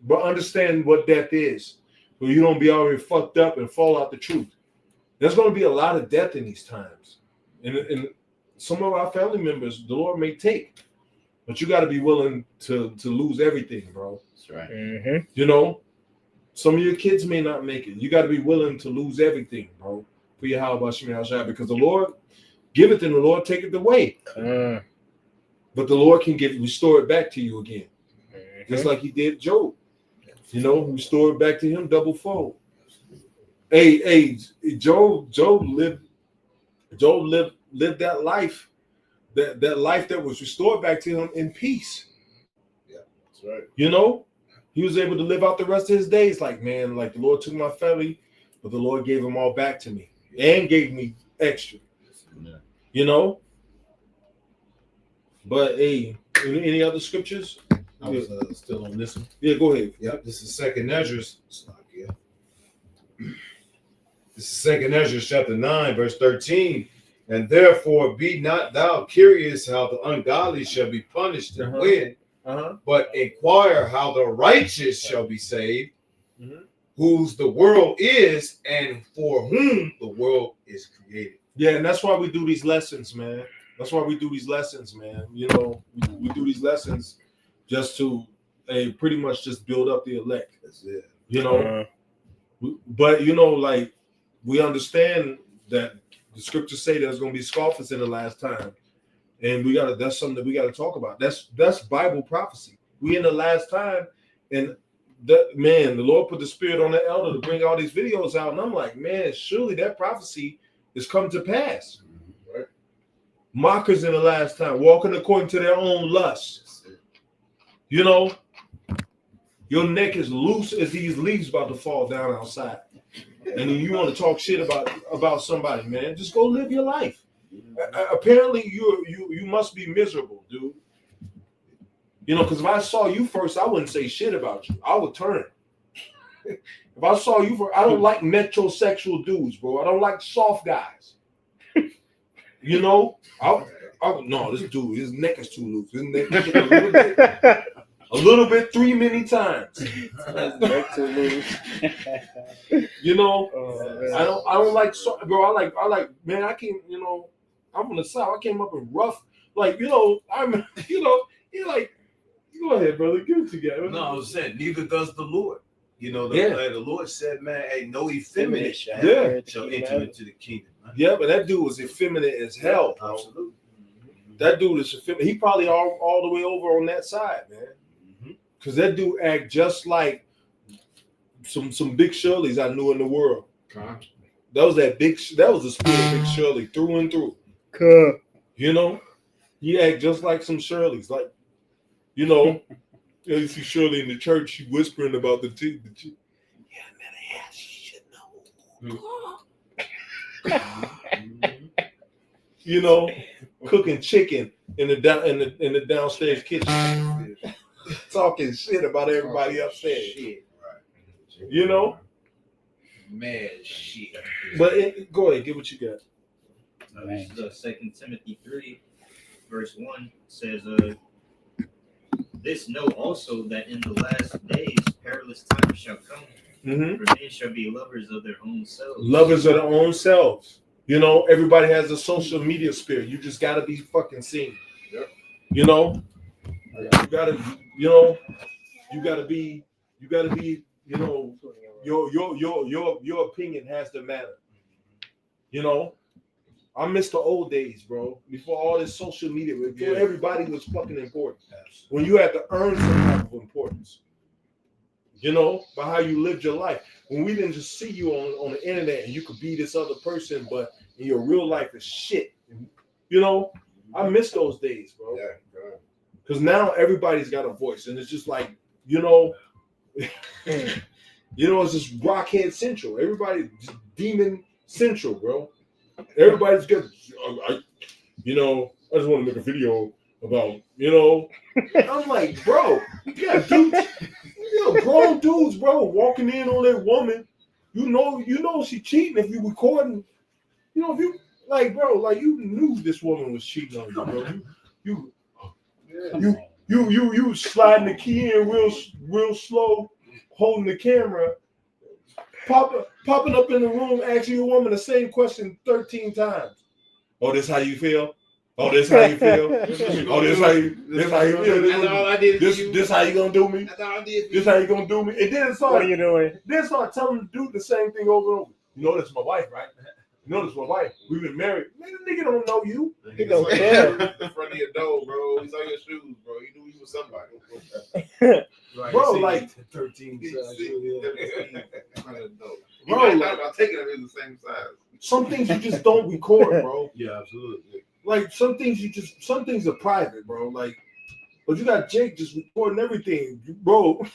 S1: but understand what death is. So you don't be already fucked up and fall out the truth. There's going to be a lot of death in these times. And some of our family members, the Lord may take. But you got to be willing to lose everything, bro.
S11: That's right.
S3: Mm-hmm.
S1: Some of your kids may not make it. You got to be willing to lose everything, bro, for your Yahweh Bashem Yahushua, because the Lord giveth and the Lord taketh away. But the Lord can restore it back to you again. Just like he did Job. Restore it back to him double fold. Hey, Job lived that life, that life that was restored back to him in peace.
S7: Yeah, that's right.
S1: He was able to live out the rest of his days like, man, like the Lord took my family, but the Lord gave them all back to me and gave me extra. But hey, any other scriptures?
S6: I was still on this one.
S1: Yeah, go ahead.
S6: Yep, this is 2nd Ezra. This is 2nd Ezra chapter 9, verse 13. And therefore be not thou curious how the ungodly shall be punished and when. But inquire how the righteous shall be saved,
S1: Mhm.
S6: whose the world is, and for whom the world is created.
S1: Yeah, and that's why we do these lessons, man. That's why we do these lessons, man. You know, we do these lessons just to pretty much just build up the elect.
S6: That's it.
S1: You know, but you know, like we understand that the scriptures say there's going to be scoffers in the last time, and that's something that we got to talk about. That's Bible prophecy. We in the last time, and the Lord put the spirit on the elder to bring all these videos out, and I'm like, man, surely that prophecy is come to pass. Right? Mockers in the last time, walking according to their own lusts. You know, your neck is loose as these leaves about to fall down outside, and then you want to talk shit about somebody, man. Just go live your life. Apparently, you must be miserable, dude. You know, because if I saw you first, I wouldn't say shit about you. I would turn. If I saw you first, I don't like metrosexual dudes, bro. I don't like soft guys. You know, no, this dude, his neck is too loose. His neck is a little bit 3 many times. You know, I don't like bro. I like man. I came, you know, I'm from the South. I came up in rough, like, you know, you're like, go ahead, brother, give it together.
S6: No, I was saying, neither does the Lord. You know, the Lord said, man, hey, no effeminate shall enter into the kingdom. Man.
S1: Yeah, but that dude was effeminate as hell. Bro.
S6: Absolutely.
S1: That dude is effeminate. He probably all the way over on that side, man. Because that dude act just like some big Shirleys I knew in the world. That was the spirit of Big Shirley through and through. You know, he act just like some Shirleys, like, you know. You see Shirley in the church, she whispering about the tea. Yeah, man, yeah, she should know. You know, cooking chicken in the downstairs kitchen, talking shit about everybody upstairs. You know,
S6: man, shit.
S1: But go ahead, get what you got.
S12: This is 2 Timothy 3, verse 1 says, this know also that in the last days perilous times shall come, for men shall be lovers of their own selves.
S1: Lovers of their own selves. You know, everybody has a social media spirit. You just gotta be fucking seen. Yep. You know, you gotta be, you know, your opinion has to matter. You know, I miss the old days, bro. Before all this social media, before everybody was fucking important. When you had to earn some type of importance, you know, by how you lived your life. When we didn't just see you on the internet and you could be this other person, but in your real life is shit. You know, I miss those days, bro. Yeah. Because now everybody's got a voice, and it's just like, you know, it's just Rockhead Central. Everybody just Demon Central, bro. Everybody's got, you know, I just want to make a video about, you know. I'm like, bro, yeah, dudes, grown dudes, bro, walking in on their woman. You know she cheating if you recording. You know, if you like, bro, like you knew this woman was cheating on you, bro. You sliding the key in real slow, holding the camera. Popping up in the room, asking your woman the same question 13 times. Oh, this how you feel? Oh, this how you feel? Oh, this how you feel?
S6: That's all I did.
S1: This how you gonna do me?
S6: That's all I did.
S1: This how you gonna do me? And then
S3: What are you doing?
S1: Then start telling the dude the same thing over and over. You know this is my wife, right? You know this is my wife. We've been married. Man, the nigga don't know you.
S3: He don't care.
S7: In front of your door, bro. He's on your shoes, bro. You knew he was somebody.
S1: Right, bro, like 13
S7: Bro, like about taking them in the same size.
S1: Some things you just don't record, bro.
S6: Yeah, absolutely.
S1: Like some things are private, bro. Like, but you got Jake just recording everything, bro.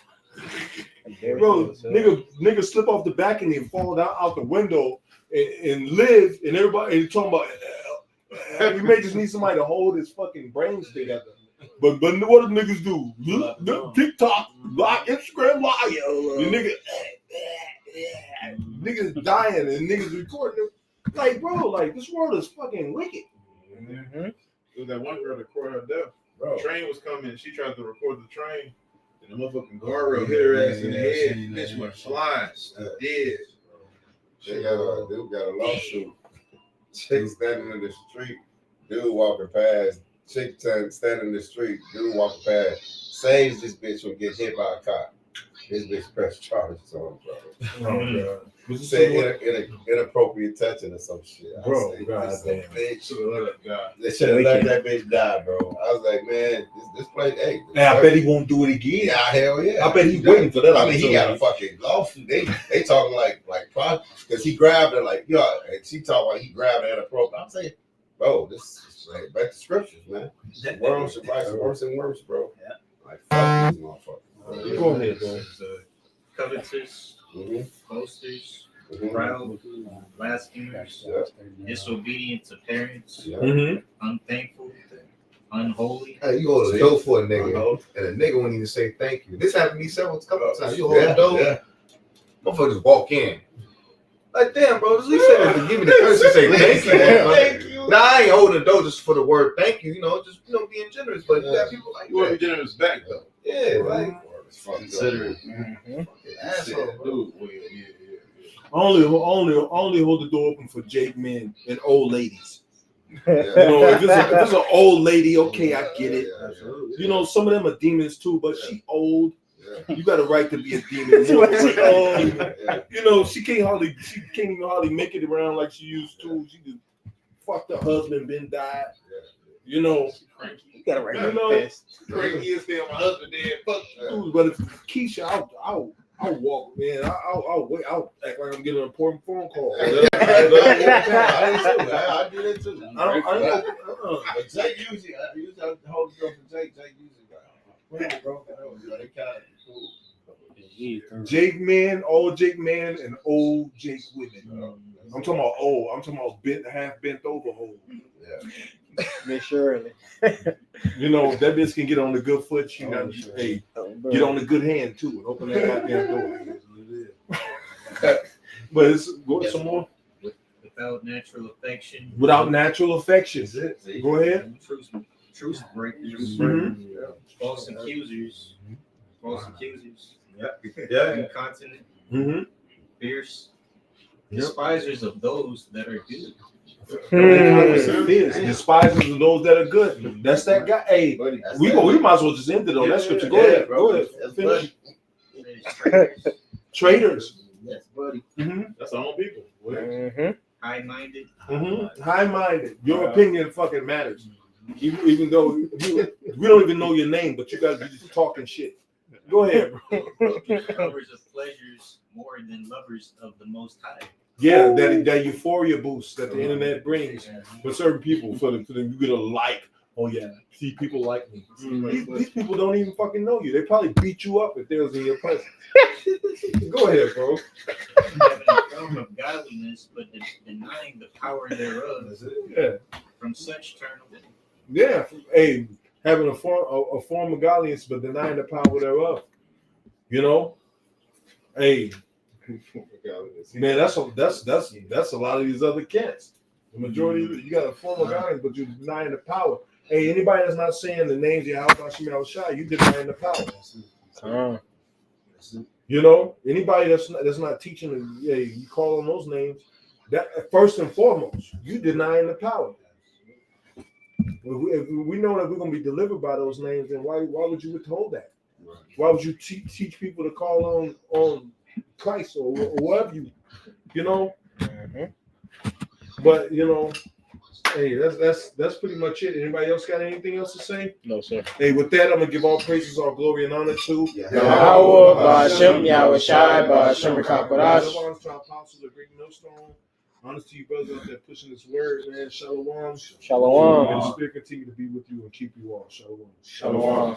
S1: Bro, nigga slip off the balcony and fall out the window and live, and everybody talking about. You may just need somebody to hold his fucking brains together. But what do niggas do? TikTok, Instagram, the niggas dying and niggas recording. Like, bro, like this world is fucking wicked.
S7: It was that one girl that caught her death.
S6: bro.
S7: train was coming. She tried to record the train, and the motherfucking guardrail hit her ass in the head. Bitch went flying, dead.
S5: They got a dude got a lawsuit. Chick standing in the street, dude walking past. Chick standing in the street, dude walking past. Saves this bitch from getting hit by a cop. This bitch pressed charges on him, bro.
S1: Oh, God.
S5: Said inappropriate touching or some shit.
S1: Bro,
S5: I said,
S1: God
S5: this
S1: damn.
S5: bitch.
S7: Should have let it die.
S5: They should have let that bitch die, bro. I was like, man, this place, hey.
S6: And I bet he won't do it again.
S5: Yeah, hell yeah.
S6: I bet he's waiting for that.
S5: I mean, he got a fucking lawsuit. They talking like because he grabbed her like, and she talking like he grabbed her inappropriate. I'm saying, bro, this is like back to scriptures, man. The world should rise worse and worse, bro. Yeah. Like fuck these motherfuckers.
S1: Go ahead, bro.
S12: Covetous, boasters, proud, blasphemers, disobedient to parents, unthankful, unholy.
S2: Hey, you hold a door for a nigga, and a nigga won't even say thank you. This happened to me couple of times. You hold a door, motherfucker just walk in. Like, damn, bro, at least say to give me the courtesy to say thank you.
S5: Thank you.
S2: Nah, I ain't holding the door just for the word thank you. You know, just being generous. But you got people like
S7: You want to be generous back though.
S2: yeah, like
S5: Consider it.
S2: asshole, bro.
S7: Dude, well, yeah.
S1: Only hold the door open for Jake men and old ladies.
S5: Yeah.
S1: You know, if it's an old lady, okay, I get it.
S5: Yeah.
S1: You know, some of them are demons too, but she old.
S5: Yeah.
S1: You got a right to be a demon. More than
S3: She old.
S5: Yeah.
S1: You know, she can't even hardly make it around like she used to. She just fucked her husband, been died. You know,
S3: You got it right.
S1: You know,
S7: Crazy is saying my husband dead. Fuck you.
S1: but if Keisha, I'll walk, man. I'll wait. I'll act like I'm getting an important phone call.
S5: I do that too.
S1: I don't.
S5: But Jake usually, I hold the door for Jake. Jake usually like, bro, they kind of cool.
S1: Jake man, old Jake man, and old Jake women. I'm talking about old. I'm talking about half bent over old.
S5: Yeah.
S3: Miss Shirley.
S1: You know, that bitch can get on the good foot. She got hey, get on the good hand too and open that goddamn door. But it's go to some more.
S12: Without natural affection.
S1: Without natural affection. Go ahead.
S12: Truth breakers. False accusers. False accusers.
S6: Yeah.
S12: Incontinent. Fierce. Despisers of those that are good.
S1: Despisers of those that are good. That's that guy. Hey, we might as well just end it on that scripture. Go ahead. Go ahead. Finish. Traitors.
S5: Yes, buddy.
S7: That's our own people.
S12: High-minded.
S1: High-minded. Your opinion fucking matters. Even though we don't even know your name, but you guys are just talking shit. Go ahead, bro.
S12: Lovers of pleasures more than lovers of the Most High.
S1: Yeah, that euphoria boost that the internet brings for certain people. For them, you get a like. Oh yeah, see, people like me. These people don't even fucking know you. They probably beat you up if they was in your presence. Go ahead, bro.
S12: Having a form of godliness, but denying the power thereof.
S1: Yeah.
S12: From such turn away.
S1: Yeah. Hey, having a form of godliness, but denying the power thereof. You know. Hey. Man, that's a lot of these other cats. The majority of you got a form of godliness, but you're denying the power. Hey, anybody that's not saying the names of Yahweh Hashem Shai, you denying the power. You know, anybody that's not teaching, you call on those names. That first and foremost, you denying the power. If we know that we're gonna be delivered by those names, then why would you withhold that? Why would you teach people to call on Christ or whatever you know? But you know, hey, that's pretty much it. Anybody else got anything else to say?
S10: No, sir.
S1: Hey, with that, I'm gonna give all praises, all glory, and honor to
S3: Yahweh, Ba'ashem, Yahweh Shai, Ba'ashem, Rekakwadash.
S1: Apostles of Great Millstone. Honest to you, brothers out there pushing this word, man. Shalom.
S3: Shalom.
S1: And the Spirit continue to be with you and keep you all. Shalom.
S3: Shalom.